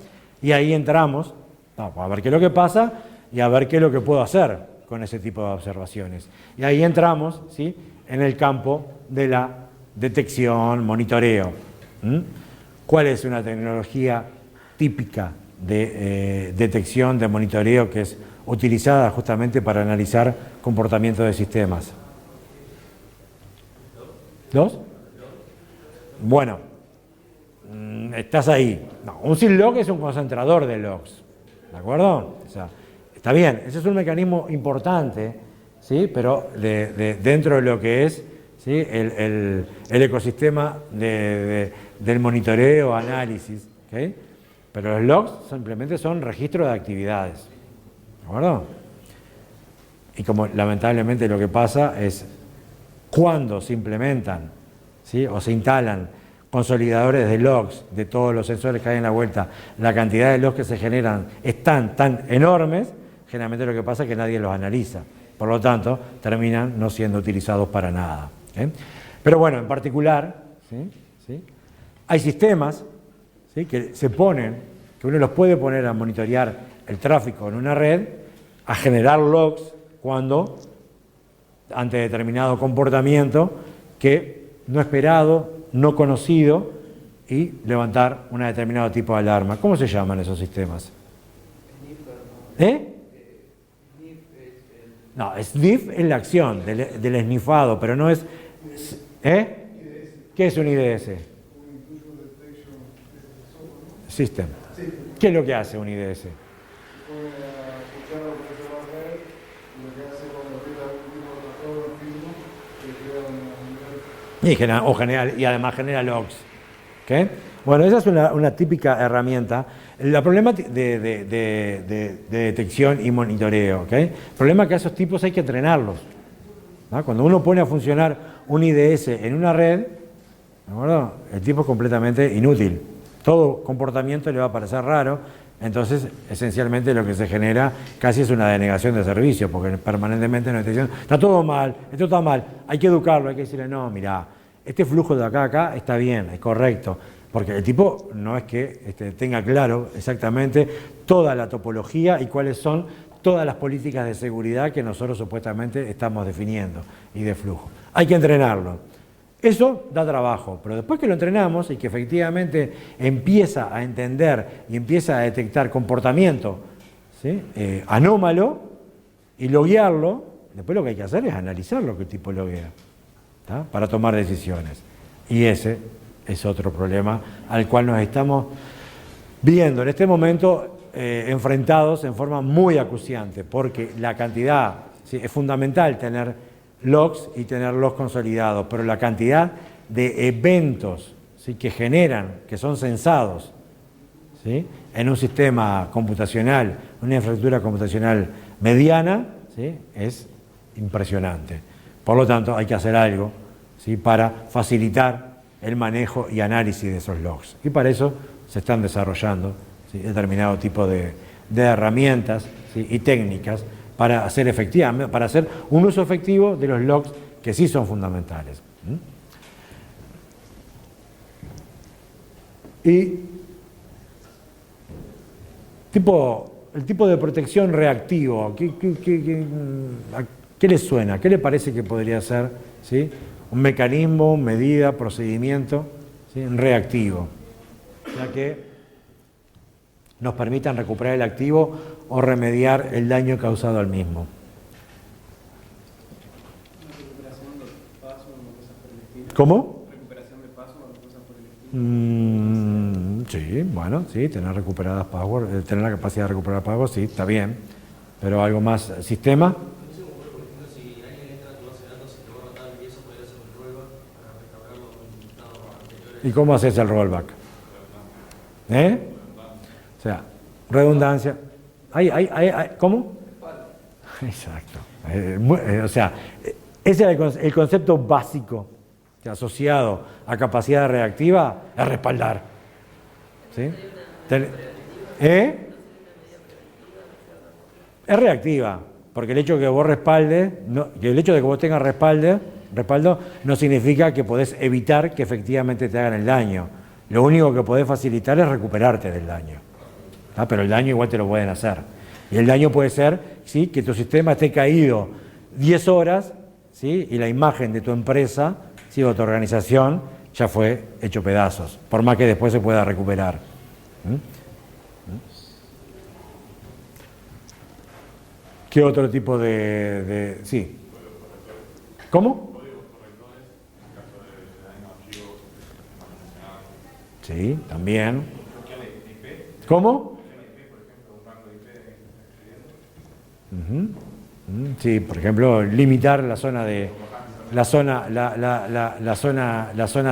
Y ahí entramos a ver qué es lo que pasa y a ver qué es lo que puedo hacer con ese tipo de observaciones. Y ahí entramos, ¿sí?, en el campo de la detección, monitoreo. ¿Cuál es una tecnología típica de detección, de monitoreo que es utilizada justamente para analizar comportamiento de sistemas? ¿Dos? Bueno, estás ahí. No, un SysLog es un concentrador de logs, ¿de acuerdo? O sea, está bien, ese es un mecanismo importante, ¿sí?, pero dentro de lo que es, ¿sí?, el ecosistema del monitoreo, análisis, ¿okay? Pero los logs simplemente son registros de actividades, ¿de acuerdo? Y como lamentablemente lo que pasa es cuando se implementan, ¿sí?, o se instalan consolidadores de logs de todos los sensores que hay en la vuelta, la cantidad de logs que se generan están tan enormes, generalmente lo que pasa es que nadie los analiza. Por lo tanto, terminan no siendo utilizados para nada. Pero bueno, en particular, ¿sí?, hay sistemas, ¿sí?, que se ponen, que uno los puede poner a monitorear el tráfico en una red, a generar logs cuando, ante determinado comportamiento que no esperado, no conocido, y levantar un determinado tipo de alarma. ¿Cómo se llaman esos sistemas? No, sniff es la acción del esnifado, pero no es... ¿Qué es un IDS? System. ¿Qué es lo que hace un IDS? Y además genera logs. ¿Okay? Bueno, esa es una típica herramienta. El problema de detección y monitoreo. ¿Okay? El problema es que a esos tipos hay que entrenarlos, ¿no? Cuando uno pone a funcionar un IDS en una red, ¿de acuerdo?, el tipo es completamente inútil. Todo comportamiento le va a parecer raro, entonces esencialmente lo que se genera casi es una denegación de servicio, porque permanentemente nos está diciendo, está todo mal, esto está mal, hay que educarlo, hay que decirle, no, mirá, este flujo de acá a acá está bien, es correcto, porque el tipo no es que tenga claro exactamente toda la topología y cuáles son todas las políticas de seguridad que nosotros supuestamente estamos definiendo y de flujo. Hay que entrenarlo. Eso da trabajo, pero después que lo entrenamos y que efectivamente empieza a entender y empieza a detectar comportamiento, ¿sí?, anómalo y loguearlo, después lo que hay que hacer es analizar lo que el tipo loguea, ¿tá?, para tomar decisiones. Y ese es otro problema al cual nos estamos viendo en este momento enfrentados en forma muy acuciante, porque la cantidad, ¿sí?, es fundamental tener logs y tener logs consolidados, pero la cantidad de eventos, ¿sí?, que generan, que son censados, ¿sí?, en un sistema computacional, una infraestructura computacional mediana, ¿sí?, es impresionante. Por lo tanto, hay que hacer algo, ¿sí?, para facilitar el manejo y análisis de esos logs. Y para eso se están desarrollando, ¿sí?, determinado tipo de herramientas, ¿sí?, y técnicas para hacer un uso efectivo de los logs que sí son fundamentales. Y el tipo de protección reactivo, ¿qué les suena? ¿Qué le parece que podría ser, ¿sí?, un mecanismo, medida, procedimiento, ¿sí?, reactivo? Ya que nos permitan recuperar el activo o remediar el daño causado al mismo. ¿Recuperación de paso o cosas por el estilo? ¿Cómo? ¿Recuperación de paso o cosas por el estilo? Sí, bueno, sí, tener recuperadas password, tener la capacidad de recuperar password, sí, está bien. Pero algo más, ¿sistema? ¿Y cómo haces el rollback? O sea, redundancia. ¿Cómo? Exacto. O sea, ese es el concepto básico asociado a capacidad reactiva, es respaldar. ¿Sí? Es reactiva, porque el hecho de que vos respaldes, el hecho de que vos tengas respaldo no significa que podés evitar que efectivamente te hagan el daño. Lo único que podés facilitar es recuperarte del daño. pero el daño igual te lo pueden hacer. Y el daño puede ser, ¿sí?, que tu sistema esté caído 10 horas, ¿sí?, y la imagen de tu empresa, ¿sí?, o tu organización ya fue hecho pedazos, por más que después se pueda recuperar. ¿Qué otro tipo de sí? ¿Cómo? Sí, también. ¿Cómo? Sí, por ejemplo, limitar la zona de la zona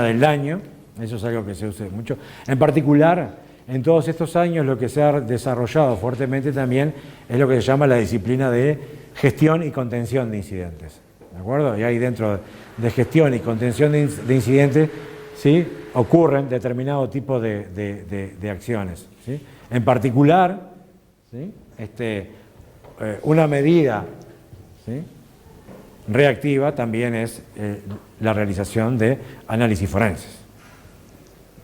del daño, eso es algo que se usa mucho. En particular, en todos estos años lo que se ha desarrollado fuertemente también es lo que se llama la disciplina de gestión y contención de incidentes. ¿De acuerdo? Y ahí dentro de gestión y contención de incidentes, ¿sí?, ocurren determinado tipo de acciones, ¿sí? En particular, ¿sí?, una medida, ¿sí?, reactiva también es la realización de análisis forenses,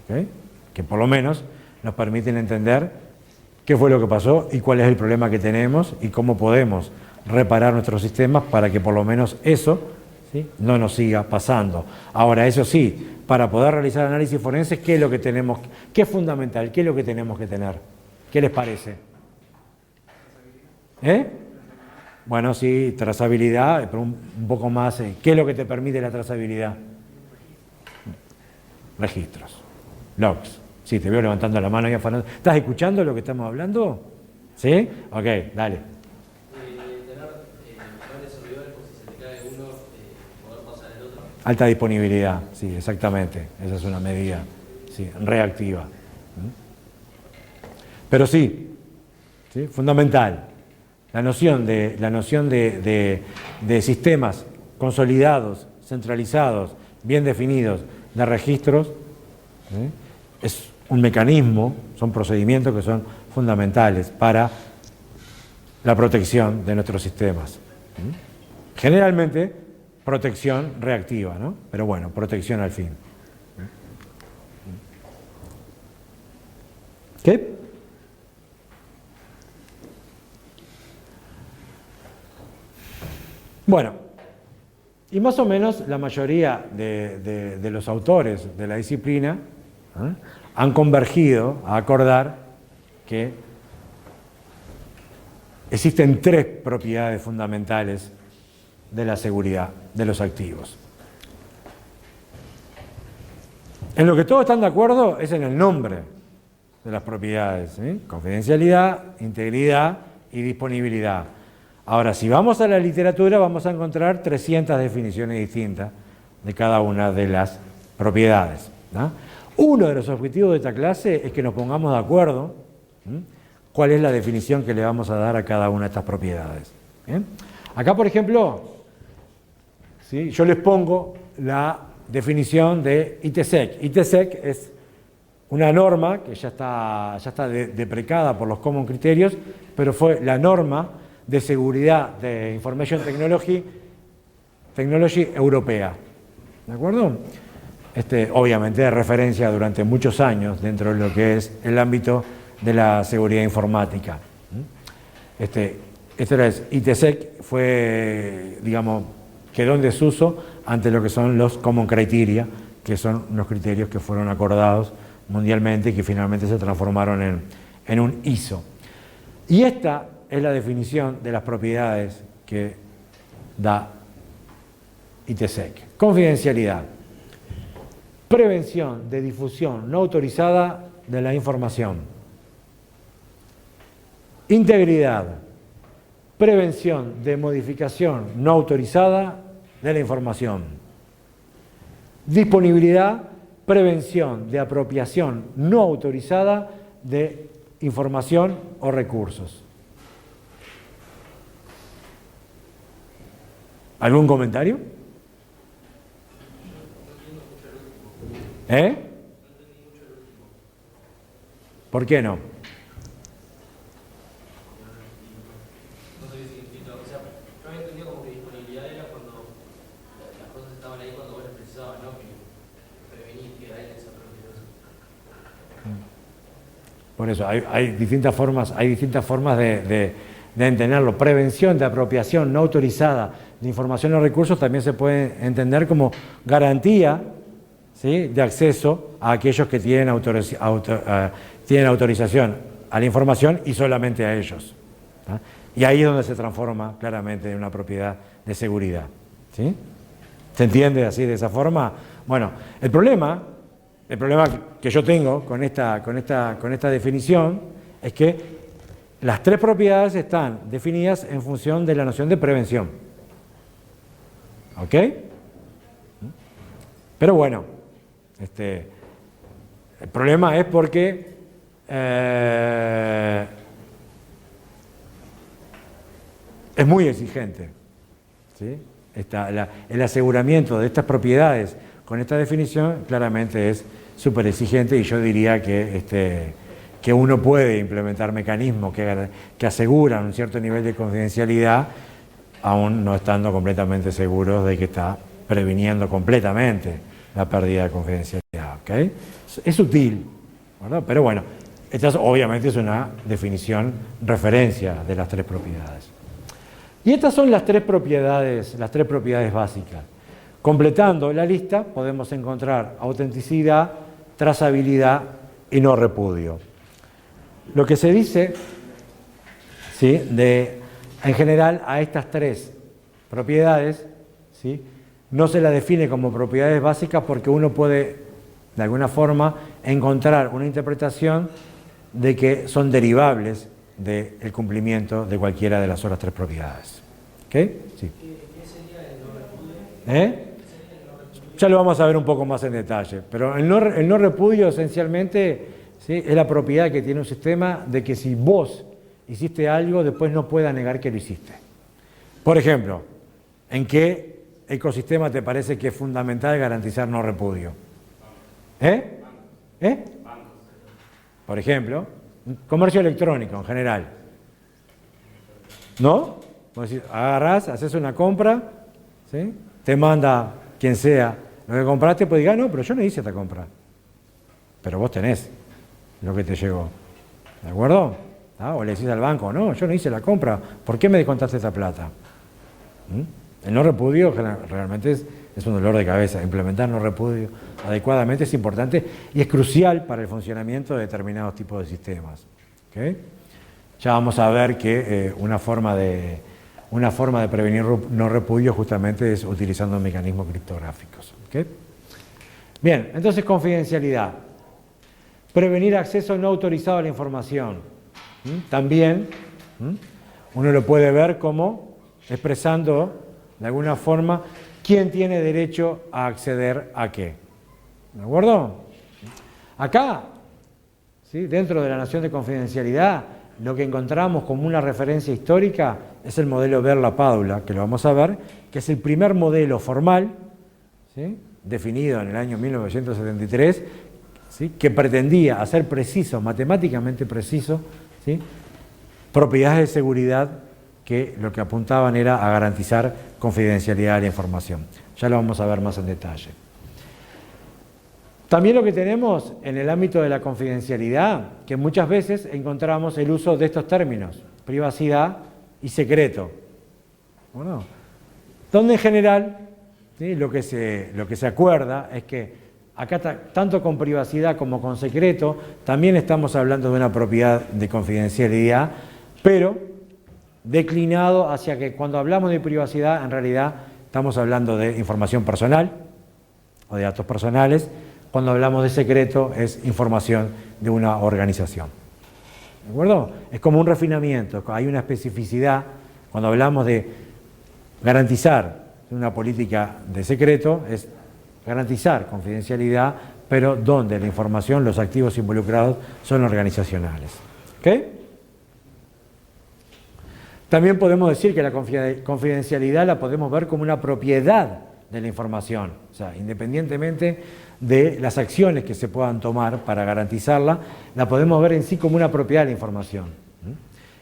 ¿okay?, que por lo menos nos permiten entender qué fue lo que pasó y cuál es el problema que tenemos y cómo podemos reparar nuestros sistemas para que por lo menos eso, ¿sí?, no nos siga pasando. Ahora, eso sí, para poder realizar análisis forenses, ¿qué es lo que tenemos? ¿Qué es fundamental? ¿Qué es lo que tenemos que tener? ¿Qué les parece? Bueno, sí, trazabilidad, pero un poco más. ¿Qué es lo que te permite la trazabilidad? Registros, logs. Sí, te veo levantando la mano y afanando. ¿Estás escuchando lo que estamos hablando? ¿Sí? Ok, dale. Tener varios servidores, por si se te cae uno, poder pasar el otro. Alta disponibilidad, sí, exactamente. Esa es una medida, sí, reactiva. Pero sí, fundamental. La noción de sistemas consolidados, centralizados, bien definidos, de registros, es un mecanismo, son procedimientos que son fundamentales para la protección de nuestros sistemas. Generalmente, protección reactiva, ¿no? Pero bueno, protección al fin. ¿Qué? Bueno, y más o menos la mayoría de los autores de la disciplina han convergido a acordar que existen 3 propiedades fundamentales de la seguridad de los activos. En lo que todos están de acuerdo es en el nombre de las propiedades, ¿sí? Confidencialidad, integridad y disponibilidad. Ahora, si vamos a la literatura, vamos a encontrar 300 definiciones distintas de cada una de las propiedades, ¿no? Uno de los objetivos de esta clase es que nos pongamos de acuerdo, ¿sí?, cuál es la definición que le vamos a dar a cada una de estas propiedades. ¿Bien? Acá, por ejemplo, ¿sí?, yo les pongo la definición de ITSEC. ITSEC es una norma que ya está deprecada por los Common Criterios, pero fue la norma de seguridad de Information Technology europea. ¿De acuerdo? Obviamente de referencia durante muchos años dentro de lo que es el ámbito de la seguridad informática. ITSEC fue, digamos, quedó en desuso ante lo que son los Common Criteria, que son unos criterios que fueron acordados mundialmente y que finalmente se transformaron en un ISO. Y esta es la definición de las propiedades que da ITSEC. Confidencialidad. Prevención de difusión no autorizada de la información. Integridad. Prevención de modificación no autorizada de la información. Disponibilidad. Prevención de apropiación no autorizada de información o recursos. ¿Algún comentario? ¿Por qué no? No sé qué significa. O sea, yo había entendido como que disponibilidad era cuando las cosas estaban ahí cuando vos las precisabas, ¿no? Que prevenís que alguien se apropie de eso. Por eso hay distintas formas de entenderlo. Prevención de apropiación no autorizada de información o recursos también se puede entender como garantía, ¿sí?, de acceso a aquellos que tienen autorización a la información y solamente a ellos. ¿Ah? Y ahí es donde se transforma claramente en una propiedad de seguridad. ¿Sí? ¿Se entiende así de esa forma? Bueno, el problema que yo tengo con esta definición es que las tres propiedades están definidas en función de la noción de prevención. ¿Ok? Pero bueno, el problema es porque es muy exigente, ¿sí? El aseguramiento de estas propiedades con esta definición claramente es súper exigente, y yo diría que uno puede implementar mecanismos que aseguran un cierto nivel de confidencialidad, aún no estando completamente seguros de que está previniendo completamente la pérdida de confidencialidad. ¿Okay? Es sutil, ¿verdad? Pero bueno, esta obviamente es una definición referencia de las tres propiedades. Y estas son las tres propiedades básicas. Completando la lista podemos encontrar autenticidad, trazabilidad y no repudio. Lo que se dice, ¿sí?, en general a estas tres propiedades, ¿sí?, no se las define como propiedades básicas porque uno puede, de alguna forma, encontrar una interpretación de que son derivables del cumplimiento de cualquiera de las otras tres propiedades. ¿Ok? Sí. ¿Qué sería el no repudio? Ya lo vamos a ver un poco más en detalle, pero el no repudio esencialmente, ¿sí?, es la propiedad que tiene un sistema de que si vos hiciste algo, después no pueda negar que lo hiciste. Por ejemplo, ¿en qué ecosistema te parece que es fundamental garantizar no repudio? Por ejemplo, comercio electrónico en general. ¿No? Vos decís, agarrás, haces una compra, ¿sí?, te manda quien sea lo que compraste, pues diga, no, pero yo no hice esta compra. Pero vos tenés lo que te llegó. ¿De acuerdo? ¿Ah? O le decís al banco, no, yo no hice la compra, ¿por qué me descontaste esta plata? El no repudio realmente es un dolor de cabeza. Implementar no repudio adecuadamente es importante y es crucial para el funcionamiento de determinados tipos de sistemas. ¿Okay? Ya vamos a ver que una forma de prevenir no repudio justamente es utilizando mecanismos criptográficos. ¿Okay? Bien, entonces confidencialidad. Prevenir acceso no autorizado a la información. También uno lo puede ver como expresando de alguna forma quién tiene derecho a acceder a qué. ¿De acuerdo? Acá, ¿sí?, dentro de la noción de confidencialidad, lo que encontramos como una referencia histórica es el modelo Berla-Padula, que lo vamos a ver, que es el primer modelo formal, ¿sí?, definido en el año 1973, ¿sí?, que pretendía hacer preciso, matemáticamente preciso, ¿sí?, propiedades de seguridad que lo que apuntaban era a garantizar confidencialidad de la información. Ya lo vamos a ver más en detalle. También lo que tenemos en el ámbito de la confidencialidad, que muchas veces encontramos el uso de estos términos, privacidad y secreto. Bueno, donde en general, ¿sí?, lo que se acuerda es que acá tanto con privacidad como con secreto también estamos hablando de una propiedad de confidencialidad, pero declinado hacia que cuando hablamos de privacidad en realidad estamos hablando de información personal o de datos personales. Cuando hablamos de secreto es información de una organización. ¿De acuerdo? Es como un refinamiento, hay una especificidad. Cuando hablamos de garantizar una política de secreto, es garantizar confidencialidad, pero donde la información, los activos involucrados son organizacionales. ¿Ok? También podemos decir que la confidencialidad la podemos ver como una propiedad de la información, o sea, independientemente de las acciones que se puedan tomar para garantizarla, la podemos ver en sí como una propiedad de la información.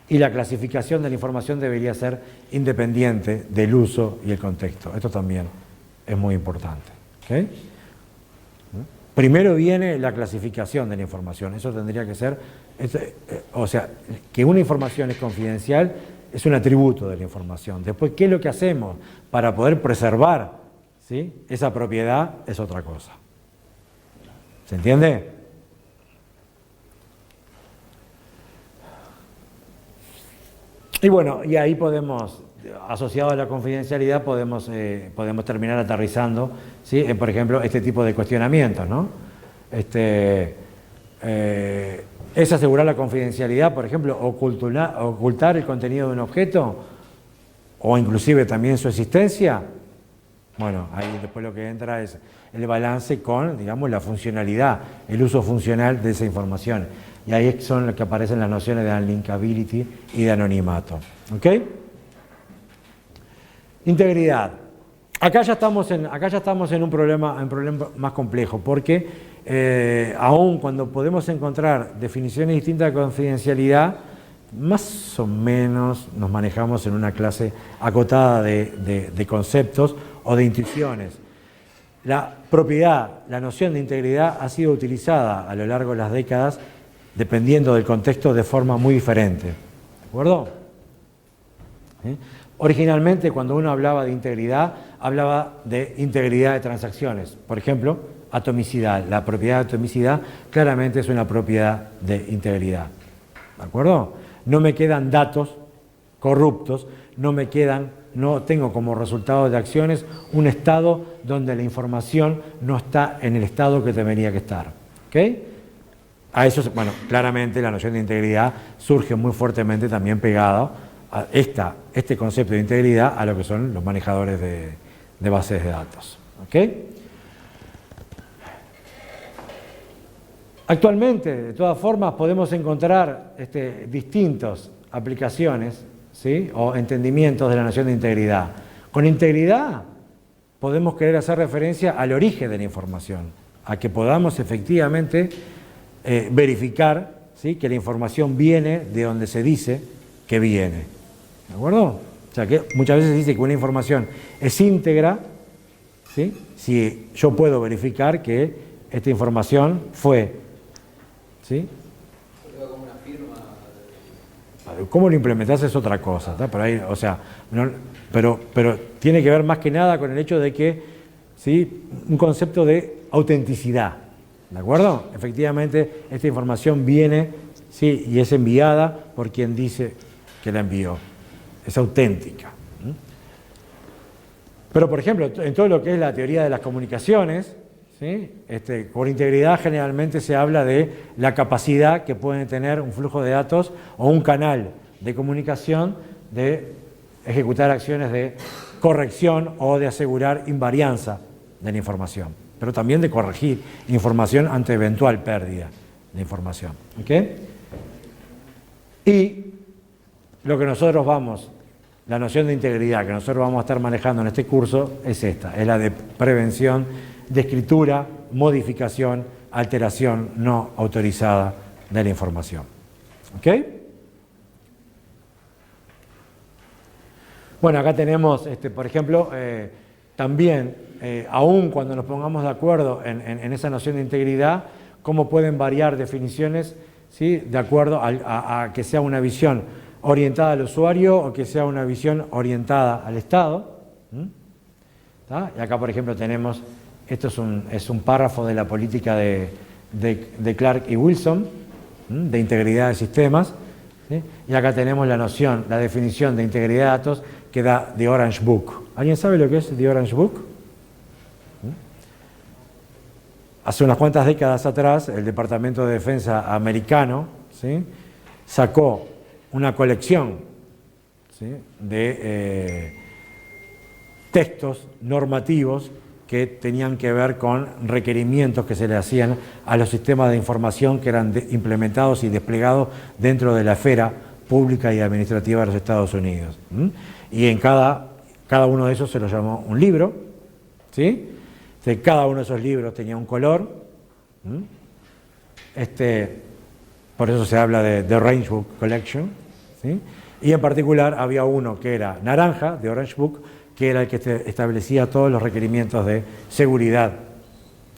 Y la clasificación de la información debería ser independiente del uso y el contexto. Esto también es muy importante. ¿Okay? Primero viene la clasificación de la información, eso tendría que ser O sea, que una información es confidencial es un atributo de la información. Después, ¿qué es lo que hacemos para poder preservar, ¿sí?, esa propiedad? Es otra cosa. ¿Se entiende? Y bueno, y ahí podemos, asociado a la confidencialidad, podemos terminar aterrizando, ¿sí?, por ejemplo, este tipo de cuestionamientos, ¿no? ¿Es asegurar la confidencialidad, por ejemplo, ocultar el contenido de un objeto o inclusive también su existencia? Bueno, ahí después lo que entra es el balance con, digamos, la funcionalidad, el uso funcional de esa información. Y ahí son las que aparecen las nociones de unlinkability y de anonimato. ¿Ok? Integridad. Acá ya estamos en un problema más complejo, porque aún cuando podemos encontrar definiciones distintas de confidencialidad, más o menos nos manejamos en una clase acotada de conceptos o de intuiciones. La propiedad, la noción de integridad ha sido utilizada a lo largo de las décadas, dependiendo del contexto, de forma muy diferente. ¿De acuerdo? ¿Sí? Originalmente, cuando uno hablaba de integridad, hablaba de integridad de transacciones. Por ejemplo, atomicidad. La propiedad de atomicidad claramente es una propiedad de integridad. ¿De acuerdo? No me quedan datos corruptos, no tengo como resultado de acciones un estado donde la información no está en el estado que debería que estar. ¿Ok? A eso, bueno, claramente la noción de integridad surge muy fuertemente también pegado a este concepto de integridad a lo que son los manejadores de bases de datos. ¿Ok? Actualmente, de todas formas, podemos encontrar distintas aplicaciones, ¿sí?, o entendimientos de la noción de integridad. Con integridad podemos querer hacer referencia al origen de la información, a que podamos efectivamente verificar, ¿sí?, que la información viene de donde se dice que viene. ¿De acuerdo? O sea, que muchas veces se dice que una información es íntegra, ¿sí?, si yo puedo verificar que esta información fue, ¿sí? Como una firma. ¿Cómo lo implementás? Es otra cosa, ¿tá? Por ahí, o sea, pero tiene que ver más que nada con el hecho de que, ¿sí?, un concepto de autenticidad. ¿De acuerdo? Efectivamente, esta información viene, ¿sí?, y es enviada por quien dice que la envió. Es auténtica. Pero, por ejemplo, en todo lo que es la teoría de las comunicaciones, ¿sí?, por integridad generalmente se habla de la capacidad que puede tener un flujo de datos o un canal de comunicación de ejecutar acciones de corrección o de asegurar invarianza de la información, pero también de corregir información ante eventual pérdida de información. ¿Ok? Y lo que la noción de integridad que nosotros vamos a estar manejando en este curso es esta, es la de prevención de escritura, modificación, alteración no autorizada de la información. ¿Ok? Bueno, acá tenemos, por ejemplo, también, aún cuando nos pongamos de acuerdo en esa noción de integridad, cómo pueden variar definiciones, ¿sí?, de acuerdo a que sea una visión orientada al usuario o que sea una visión orientada al Estado. ¿Tá? Y acá, por ejemplo, tenemos, esto es un párrafo de la política de Clark y Wilson, de integridad de sistemas, ¿sí? Y acá tenemos la definición de integridad de datos que da The Orange Book. ¿Alguien sabe lo que es The Orange Book? Hace unas cuantas décadas atrás, el Departamento de Defensa americano, ¿sí?, sacó una colección, ¿sí?, de textos normativos que tenían que ver con requerimientos que se le hacían a los sistemas de información que eran implementados y desplegados dentro de la esfera pública y administrativa de los Estados Unidos. Y en cada uno de esos se lo llamó un libro, ¿sí? Cada uno de esos libros tenía un color. Por eso se habla de The Orange Book Collection, ¿sí? Y en particular había uno que era naranja, de Orange Book, que era el que establecía todos los requerimientos de seguridad,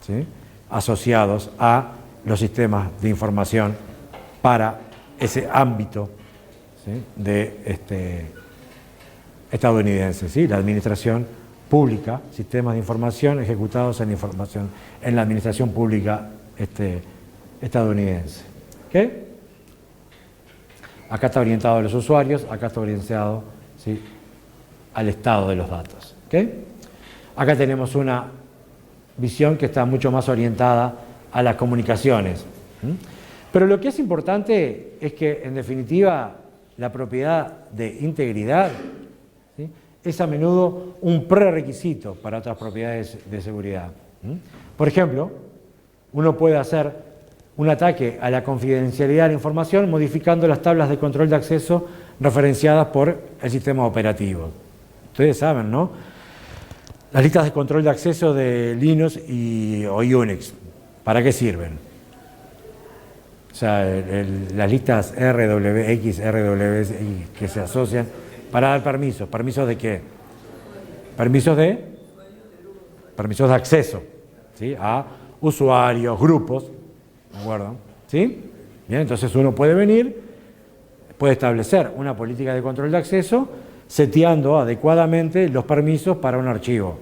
¿sí?, asociados a los sistemas de información para ese ámbito, ¿sí?, de estadounidense, ¿sí?, la administración pública, sistemas de información ejecutados en la administración pública estadounidense. ¿Ok? Acá está orientado a los usuarios, acá está orientado, ¿sí?, al estado de los datos. ¿Ok? Acá tenemos una visión que está mucho más orientada a las comunicaciones. Pero lo que es importante es que, en definitiva, la propiedad de integridad, ¿sí?, es a menudo un prerequisito para otras propiedades de seguridad. Por ejemplo, uno puede hacer un ataque a la confidencialidad de la información modificando las tablas de control de acceso referenciadas por el sistema operativo. Ustedes saben, ¿no?, las listas de control de acceso de Linux o Unix, ¿para qué sirven? O sea, las listas RWX, RWX que se asocian para dar permisos. ¿Permisos de qué? Permisos de acceso, ¿sí?, a usuarios, grupos, ¿de acuerdo? ¿Sí? Bien, entonces uno puede venir, puede establecer una política de control de acceso seteando adecuadamente los permisos para un archivo.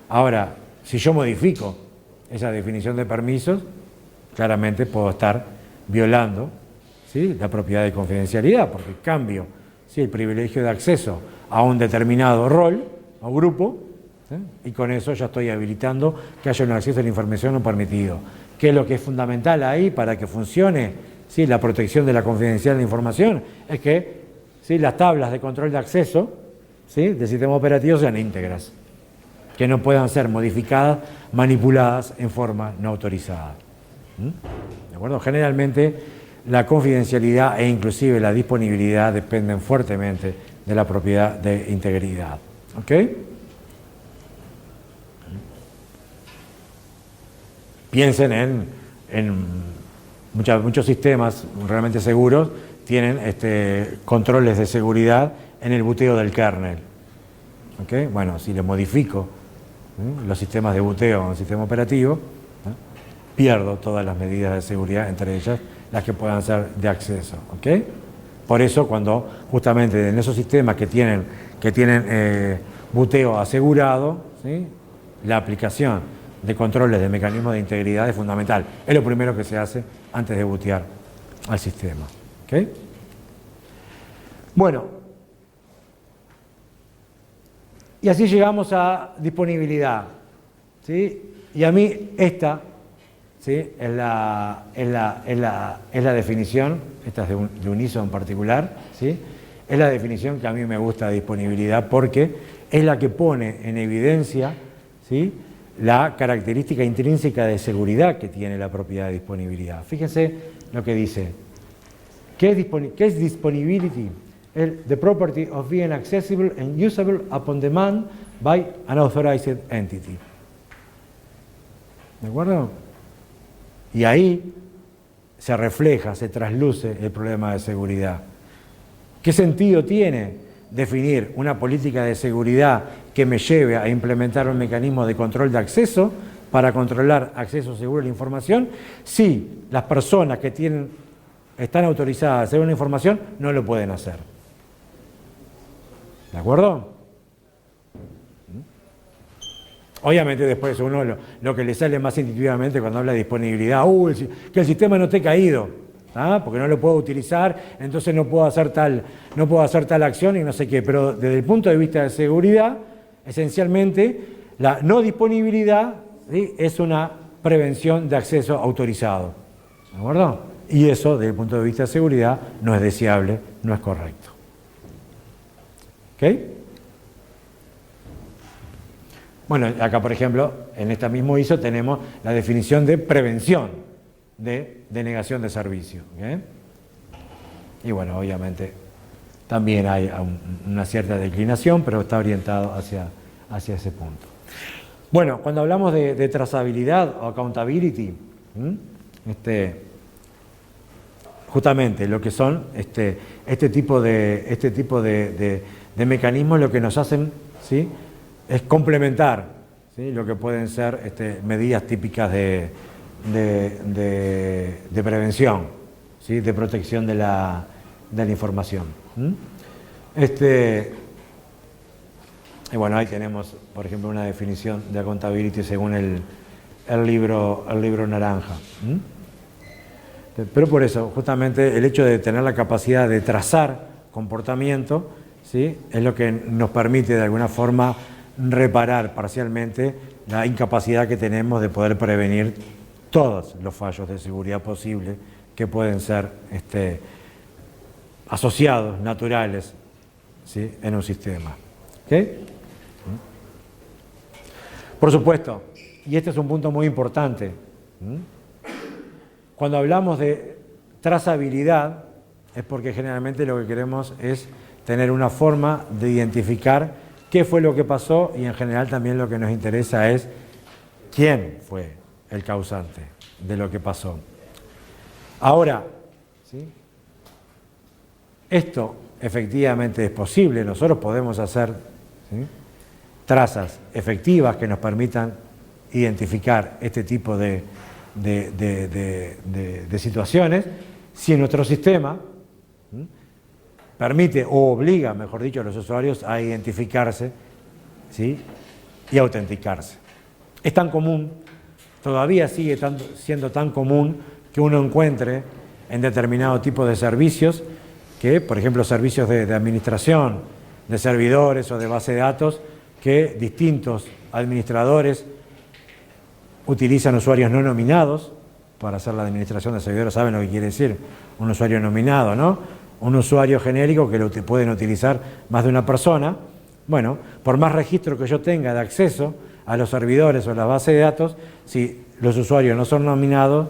Ahora, si yo modifico esa definición de permisos, claramente puedo estar violando, ¿sí?, la propiedad de confidencialidad, porque cambio, ¿sí?, el privilegio de acceso a un determinado rol o grupo, ¿sí?, y con eso ya estoy habilitando que haya un acceso a la información no permitido. ¿Qué es lo que es fundamental ahí para que funcione, ¿sí?, la protección de la confidencialidad de la información? Es que, ¿sí?, las tablas de control de acceso, ¿sí?, del sistema operativo sean íntegras, que no puedan ser modificadas, manipuladas en forma no autorizada. ¿De acuerdo? Generalmente la confidencialidad e inclusive la disponibilidad dependen fuertemente de la propiedad de integridad. ¿Ok? Piensen en muchos sistemas realmente seguros tienen controles de seguridad en el buteo del kernel. ¿Ok? Bueno, si le modifico los sistemas de buteo en el sistema operativo, pierdo todas las medidas de seguridad, entre ellas las que puedan ser de acceso. ¿Ok? Por eso, cuando justamente en esos sistemas que tienen buteo asegurado, ¿sí?, la aplicación de controles de mecanismos de integridad es fundamental. Es lo primero que se hace antes de bootear al sistema. ¿Ok? Bueno, y así llegamos a disponibilidad, ¿sí? Y a mí esta, ¿sí?, es la definición, esta es de un ISO en particular, ¿sí?, es la definición que a mí me gusta de disponibilidad porque es la que pone en evidencia, ¿sí?, la característica intrínseca de seguridad que tiene la propiedad de disponibilidad. Fíjense lo que dice. ¿Qué es disponibility? The property of being accessible and usable upon demand by an authorized entity. ¿De acuerdo? Y ahí se refleja, se trasluce el problema de seguridad. ¿Qué sentido tiene definir una política de seguridad que me lleve a implementar un mecanismo de control de acceso para controlar acceso seguro a la información si las personas que están autorizadas a hacer una información no lo pueden hacer? ¿De acuerdo? Obviamente después uno lo que le sale más intuitivamente cuando habla de disponibilidad, que el sistema no esté caído, ¿ah?, porque no lo puedo utilizar, entonces no puedo hacer tal acción y no sé qué. Pero desde el punto de vista de seguridad, esencialmente la no disponibilidad, ¿sí?, es una prevención de acceso autorizado. ¿De acuerdo? Y eso, desde el punto de vista de seguridad, no es deseable, no es correcto. ¿Ok? Bueno, acá por ejemplo, en esta mismo ISO tenemos la definición de prevención de denegación de servicio. ¿Okay? Y bueno, obviamente también hay una cierta declinación, pero está orientado hacia ese punto. Bueno, cuando hablamos de trazabilidad o accountability, justamente lo que son este tipo de mecanismos lo que nos hacen, ¿sí?, es complementar, ¿sí?, lo que pueden ser medidas típicas de prevención, ¿sí? De protección de la información. Y bueno, ahí tenemos, por ejemplo, una definición de accountability según el libro naranja. Pero por eso, justamente el hecho de tener la capacidad de trazar comportamiento, ¿sí? Es lo que nos permite de alguna forma reparar parcialmente la incapacidad que tenemos de poder prevenir todos los fallos de seguridad posibles que pueden ser asociados, naturales, ¿sí? En un sistema. ¿Okay? Por supuesto, y este es un punto muy importante, cuando hablamos de trazabilidad es porque generalmente lo que queremos es tener una forma de identificar qué fue lo que pasó y en general también lo que nos interesa es quién fue el causante de lo que pasó. Ahora, ¿sí? Esto efectivamente es posible, nosotros podemos hacer, ¿sí? Trazas efectivas que nos permitan identificar este tipo de situaciones si nuestro sistema permite o obliga, mejor dicho, a los usuarios a identificarse, ¿sí? Y autenticarse. Es tan común, todavía sigue siendo tan común que uno encuentre en determinado tipo de servicios que, por ejemplo, servicios de administración, de servidores o de base de datos, que distintos administradores utilizan usuarios no nominados para hacer la administración de servidores. ¿Saben lo que quiere decir un usuario nominado, no? Un usuario genérico que lo pueden utilizar más de una persona. Bueno, por más registro que yo tenga de acceso a los servidores o a la base de datos, si los usuarios no son nominados,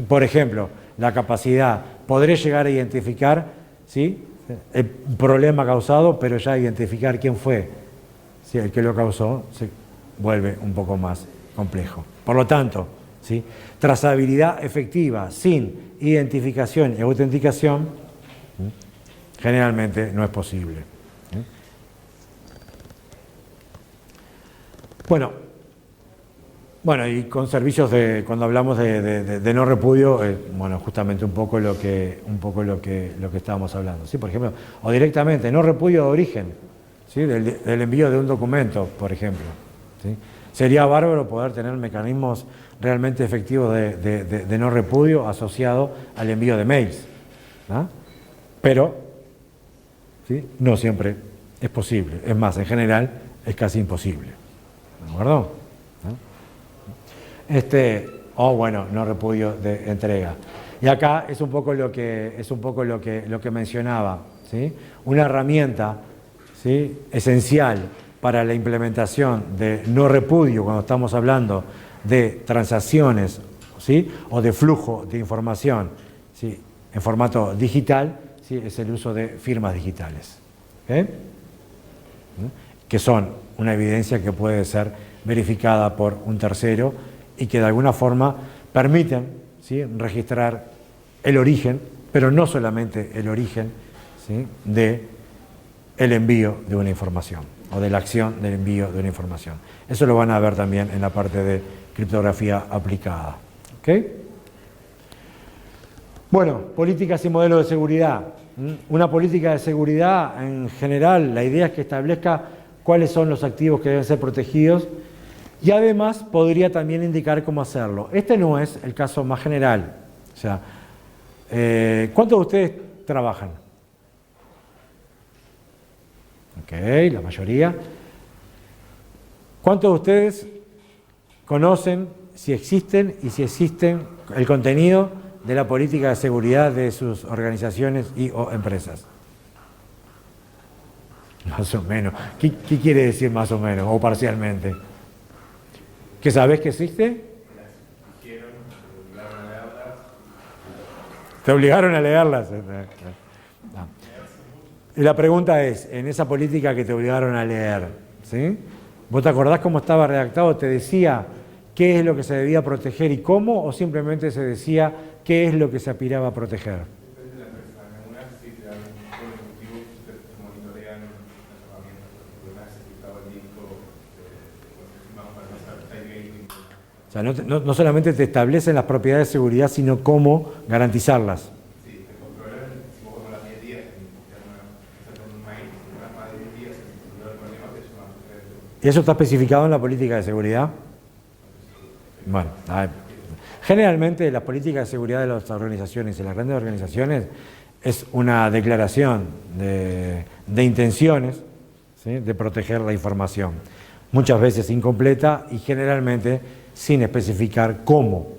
por ejemplo, la capacidad, podré llegar a identificar, ¿sí? El problema causado, pero ya identificar quién fue, ¿sí? El que lo causó, se vuelve un poco más complejo. Por lo tanto, ¿sí? Trazabilidad efectiva sin identificación y autenticación generalmente no es posible. Bueno, y con servicios cuando hablamos de no repudio, bueno, justamente un poco lo que estábamos hablando, ¿sí? Por ejemplo, o directamente no repudio de origen, ¿sí? Del envío de un documento, por ejemplo, ¿sí? Sería bárbaro poder tener mecanismos realmente efectivos de no repudio asociado al envío de mails, ¿no? Pero, ¿sí? No siempre es posible, es más, en general es casi imposible, ¿de acuerdo? No repudio de entrega. Y acá es un poco lo que mencionaba, ¿sí? Una herramienta, ¿sí? Esencial para la implementación de no repudio cuando estamos hablando de transacciones, ¿sí? O de flujo de información, ¿sí? En formato digital, ¿sí? Es el uso de firmas digitales, que son una evidencia que puede ser verificada por un tercero y que de alguna forma permiten, ¿sí? Registrar el origen, pero no solamente el origen, ¿sí? De el envío de una información o de la acción del envío de una información. Eso lo van a ver también en la parte de criptografía aplicada. ¿Ok? Bueno, políticas y modelos de seguridad. Una política de seguridad, en general, la idea es que establezca cuáles son los activos que deben ser protegidos y además podría también indicar cómo hacerlo. Este no es el caso más general. O sea, ¿cuántos de ustedes trabajan? Ok, la mayoría. ¿Cuántos de ustedes conocen si existen y si existen el contenido de la política de seguridad de sus organizaciones y o empresas? Más o menos. ¿Qué quiere decir más o menos o parcialmente? ¿Que sabés que existe? ¿Te obligaron a leerlas? No. Y la pregunta es, en esa política que te obligaron a leer, ¿sí? ¿Vos te acordás cómo estaba redactado? ¿Te decía qué es lo que se debía proteger y cómo? ¿O simplemente se decía qué es lo que se aspiraba a proteger? Depende de la empresa. En algunas sí te dan todo el ejecutivo, se monitorean las herramientas. Por ejemplo, una certificado el disco, para no hacer side gating. O sea, no solamente te establecen las propiedades de seguridad, sino cómo garantizarlas. Sí, ¿Y eso está especificado en la política de seguridad? Bueno, generalmente la política de seguridad de las organizaciones y las grandes organizaciones es una declaración de intenciones, ¿sí?, de proteger la información, muchas veces incompleta y generalmente sin especificar cómo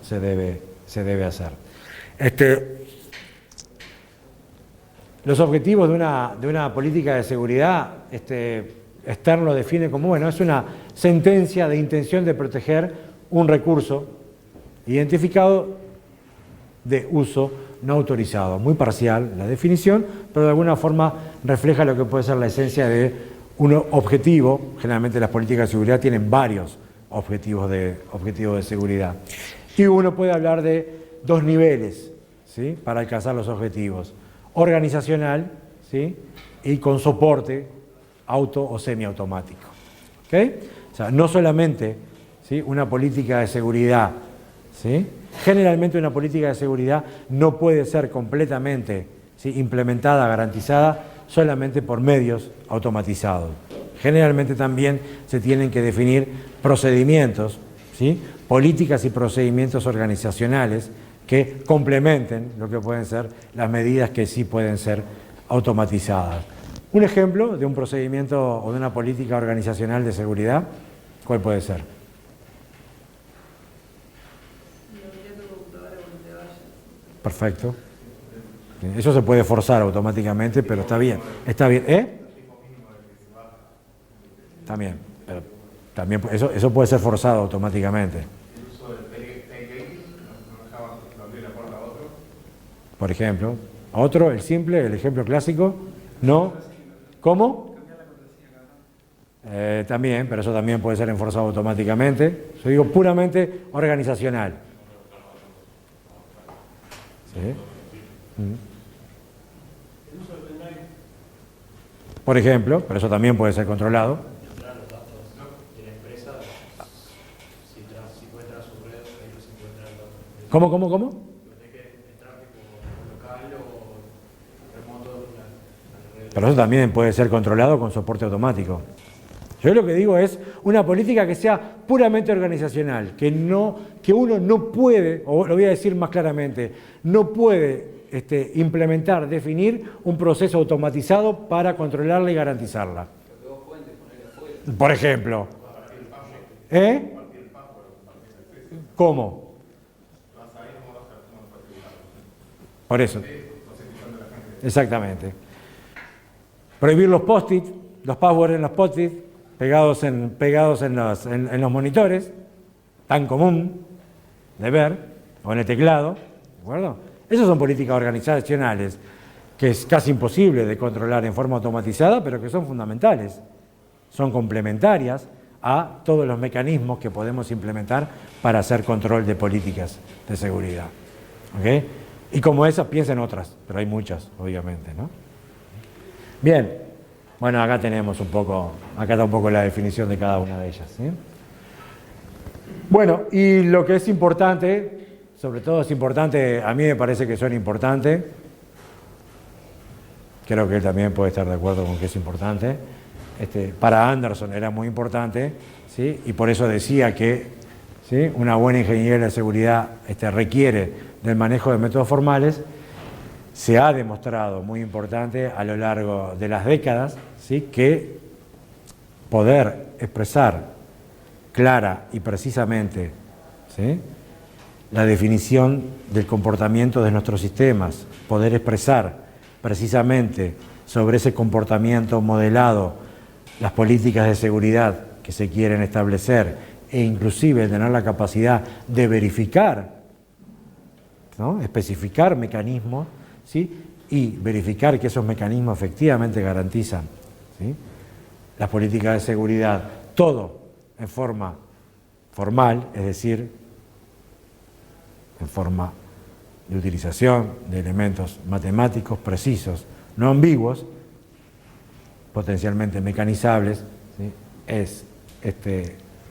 se debe hacer. Los objetivos de una política de seguridad Stern lo define como, bueno, es una sentencia de intención de proteger un recurso identificado de uso no autorizado. Muy parcial la definición, pero de alguna forma refleja lo que puede ser la esencia de un objetivo. Generalmente las políticas de seguridad tienen varios objetivos de seguridad. Y uno puede hablar de dos niveles, ¿sí?, para alcanzar los objetivos: organizacional, ¿sí?, y con soporte auto o semiautomático. ¿Okay? O sea, no solamente, ¿sí?, una política de seguridad, ¿sí?, generalmente una política de seguridad no puede ser completamente, ¿sí?, implementada, garantizada solamente por medios automatizados. Generalmente también se tienen que definir procedimientos, ¿sí?, políticas y procedimientos organizacionales que complementen lo que pueden ser las medidas que sí pueden ser automatizadas. Un ejemplo de un procedimiento o de una política organizacional de seguridad, ¿cuál puede ser? Perfecto. Eso se puede forzar automáticamente, pero está bien. Está bien. También, pero también eso puede ser forzado automáticamente. El uso del TX no dejaba abrir la puerta a otro. Por ejemplo, otro, el simple, el ejemplo clásico, no. ¿Cómo? También, pero eso también puede ser enforzado automáticamente. Yo digo puramente organizacional. ¿Sí? Por ejemplo, pero eso también puede ser controlado. ¿Cómo? Pero eso también puede ser controlado con soporte automático. Yo lo que digo es una política que sea puramente organizacional, que uno no puede, o lo voy a decir más claramente, no puede implementar, definir un proceso automatizado para controlarla y garantizarla. Por ejemplo. ¿Cómo? Por eso. Exactamente. Prohibir los post-it, los passwords en los post-it, pegados en los monitores, tan común de ver, o en el teclado, ¿de acuerdo? Esas son políticas organizacionales que es casi imposible de controlar en forma automatizada, pero que son fundamentales, son complementarias a todos los mecanismos que podemos implementar para hacer control de políticas de seguridad. ¿Okay? Y como esas, piensen otras, pero hay muchas, obviamente, ¿no? Bien, bueno, acá está un poco la definición de cada una de ellas, ¿sí? Bueno, y lo que es importante, sobre todo es importante, a mí me parece que son importantes, creo que él también puede estar de acuerdo con que es importante, para Anderson era muy importante, ¿sí?, y por eso decía que, ¿sí?, una buena ingeniería de seguridad requiere del manejo de métodos formales. Se ha demostrado muy importante a lo largo de las décadas, ¿sí?, que poder expresar clara y precisamente, ¿sí?, la definición del comportamiento de nuestros sistemas, poder expresar precisamente sobre ese comportamiento modelado las políticas de seguridad que se quieren establecer e inclusive tener la capacidad de verificar, ¿no?, especificar mecanismos, ¿sí?, y verificar que esos mecanismos efectivamente garantizan, ¿sí?, las políticas de seguridad, todo en forma formal, es decir, en forma de utilización de elementos matemáticos precisos, no ambiguos, potencialmente mecanizables, ¿sí?, es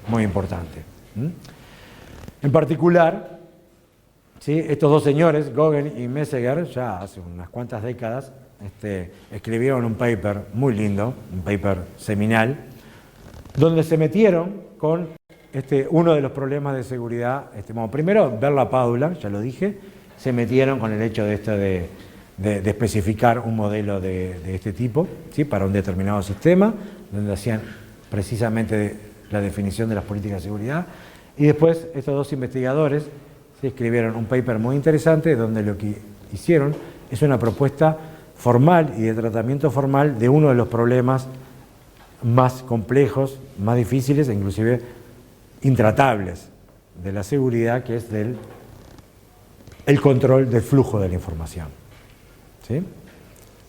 muy importante. En particular, ¿sí?, estos dos señores, Goguen y Messager, ya hace unas cuantas décadas, escribieron un paper muy lindo, un paper seminal, donde se metieron con uno de los problemas de seguridad. Bueno, primero, ver la Padula, ya lo dije, se metieron con el hecho de esto de especificar un modelo de este tipo, ¿sí? Para un determinado sistema, donde hacían precisamente la definición de las políticas de seguridad. Y después estos dos investigadores, ¿sí?, escribieron un paper muy interesante donde lo que hicieron es una propuesta formal y de tratamiento formal de uno de los problemas más complejos, más difíciles e inclusive intratables de la seguridad, que es el control del flujo de la información. ¿Sí?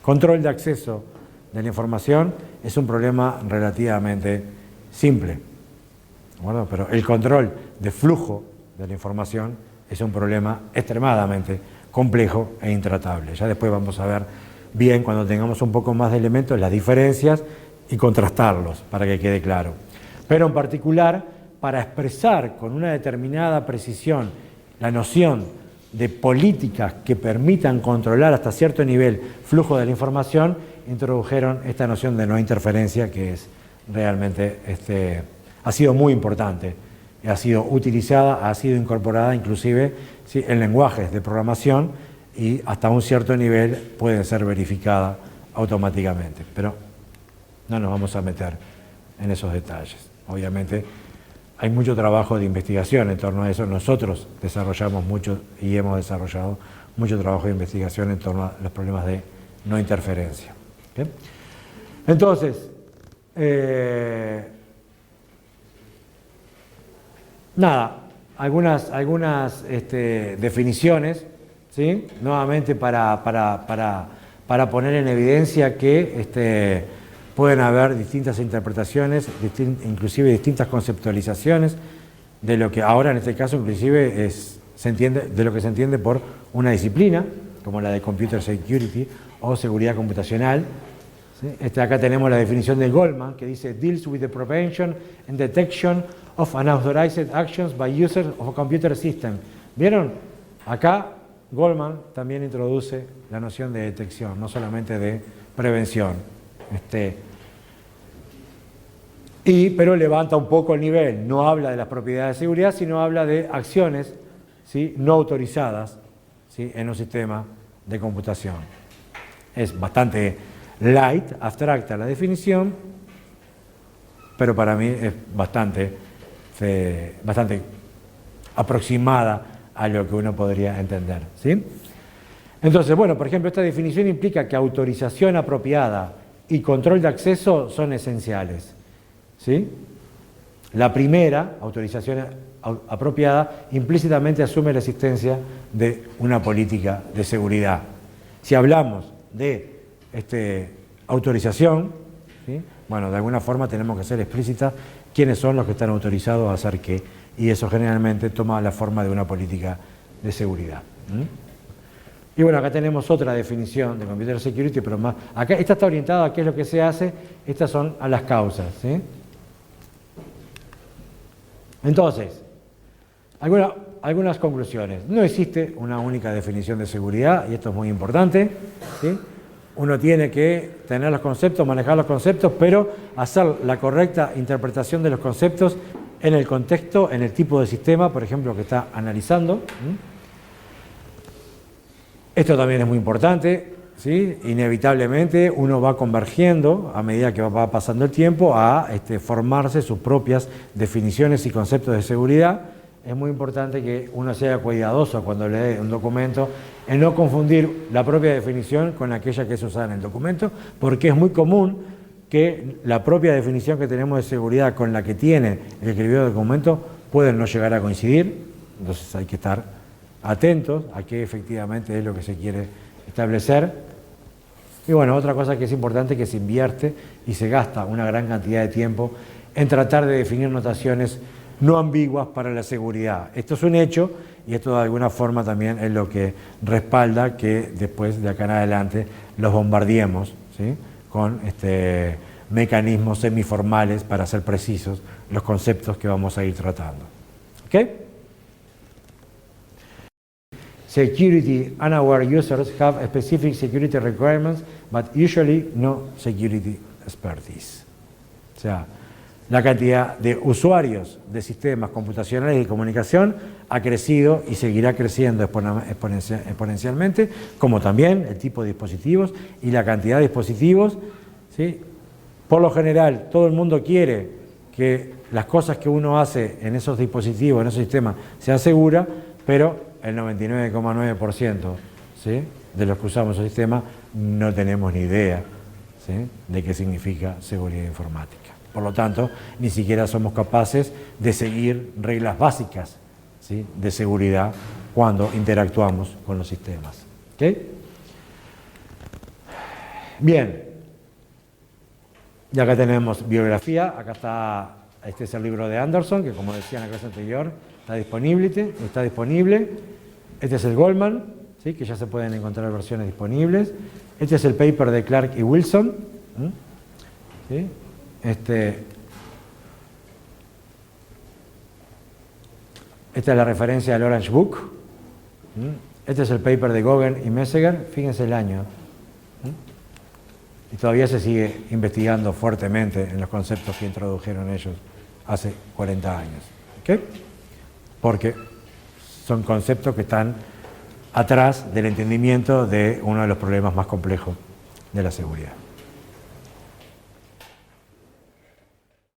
Control de acceso de la información es un problema relativamente simple. Bueno, pero el control de flujo de la información es un problema extremadamente complejo e intratable. Ya después vamos a ver bien, cuando tengamos un poco más de elementos, las diferencias y contrastarlos para que quede claro. Pero en particular, para expresar con una determinada precisión la noción de políticas que permitan controlar hasta cierto nivel flujo de la información, introdujeron esta noción de no interferencia, que es realmente ha sido muy importante, ha sido utilizada, ha sido incorporada inclusive, ¿sí?, en lenguajes de programación, y hasta un cierto nivel pueden ser verificadas automáticamente. Pero no nos vamos a meter en esos detalles. Obviamente hay mucho trabajo de investigación en torno a eso. Nosotros desarrollamos mucho y hemos desarrollado mucho trabajo de investigación en torno a los problemas de no interferencia. ¿Bien? Entonces, nada, algunas definiciones, ¿sí?, nuevamente para poner en evidencia que pueden haber distintas interpretaciones, inclusive distintas conceptualizaciones de lo que ahora en este caso inclusive se entiende, de lo que se entiende por una disciplina, como la de Computer Security o seguridad computacional. ¿Sí? Acá tenemos la definición de Goldman, que dice deals with the prevention and detection of unauthorized actions by users of a computer system. ¿Vieron? Acá Goldman también introduce la noción de detección, no solamente de prevención. Pero levanta un poco el nivel, no habla de las propiedades de seguridad, sino habla de acciones, ¿sí?, no autorizadas, ¿sí?, en un sistema de computación. Es bastante light, abstracta la definición, pero para mí es bastante aproximada a lo que uno podría entender, ¿sí? Entonces, bueno, por ejemplo, esta definición implica que autorización apropiada y control de acceso son esenciales, ¿sí? La primera, autorización apropiada, implícitamente asume la existencia de una política de seguridad. Si hablamos de autorización, ¿sí?, bueno, de alguna forma tenemos que ser explícitas quiénes son los que están autorizados a hacer qué, y eso generalmente toma la forma de una política de seguridad. Y bueno, acá tenemos otra definición de Computer Security, pero más, acá esta está orientada a qué es lo que se hace, estas son a las causas, ¿sí? Entonces, algunas conclusiones. No existe una única definición de seguridad, y esto es muy importante, ¿sí? Uno tiene que tener los conceptos, manejar los conceptos, pero hacer la correcta interpretación de los conceptos en el contexto, en el tipo de sistema, por ejemplo, que está analizando. Esto también es muy importante, ¿sí? Inevitablemente uno va convergiendo a medida que va pasando el tiempo a formarse sus propias definiciones y conceptos de seguridad. Es muy importante que uno sea cuidadoso cuando lee un documento en no confundir la propia definición con aquella que es usada en el documento, porque es muy común que la propia definición que tenemos de seguridad con la que tiene el que escribió el documento pueden no llegar a coincidir. Entonces hay que estar atentos a qué efectivamente es lo que se quiere establecer. Y bueno, otra cosa que es importante es que se invierte y se gasta una gran cantidad de tiempo en tratar de definir notaciones no ambiguas para la seguridad. Esto es un hecho y esto de alguna forma también es lo que respalda que después de acá en adelante los bombardeemos, ¿sí?, con mecanismos semiformales para ser precisos los conceptos que vamos a ir tratando. ¿Ok? Security unaware users have specific security requirements, but usually no security expertise. O sea, La cantidad de usuarios de sistemas computacionales y de comunicación ha crecido y seguirá creciendo exponencialmente, como también el tipo de dispositivos y la cantidad de dispositivos, ¿sí? Por lo general, todo el mundo quiere que las cosas que uno hace en esos dispositivos, en esos sistemas, sean seguras, pero el 99,9%, ¿sí?, de los que usamos esos sistemas no tenemos ni idea, ¿sí?, de qué significa seguridad informática. Por lo tanto, ni siquiera somos capaces de seguir reglas básicas, ¿sí?, de seguridad cuando interactuamos con los sistemas. ¿Ok? Bien. Y acá tenemos bibliografía. Acá está, este es el libro de Anderson, que como decía en la clase anterior, está disponible. Este es el Goldman, ¿sí?, que ya se pueden encontrar versiones disponibles. Este es el paper de Clark y Wilson, ¿sí? Esta es la referencia del Orange Book. Este es el paper de Gogen y Messiger. Fíjense el año. Y todavía se sigue investigando fuertemente en los conceptos que introdujeron ellos hace 40 años. ¿Ok? Porque son conceptos que están atrás del entendimiento de uno de los problemas más complejos de la seguridad.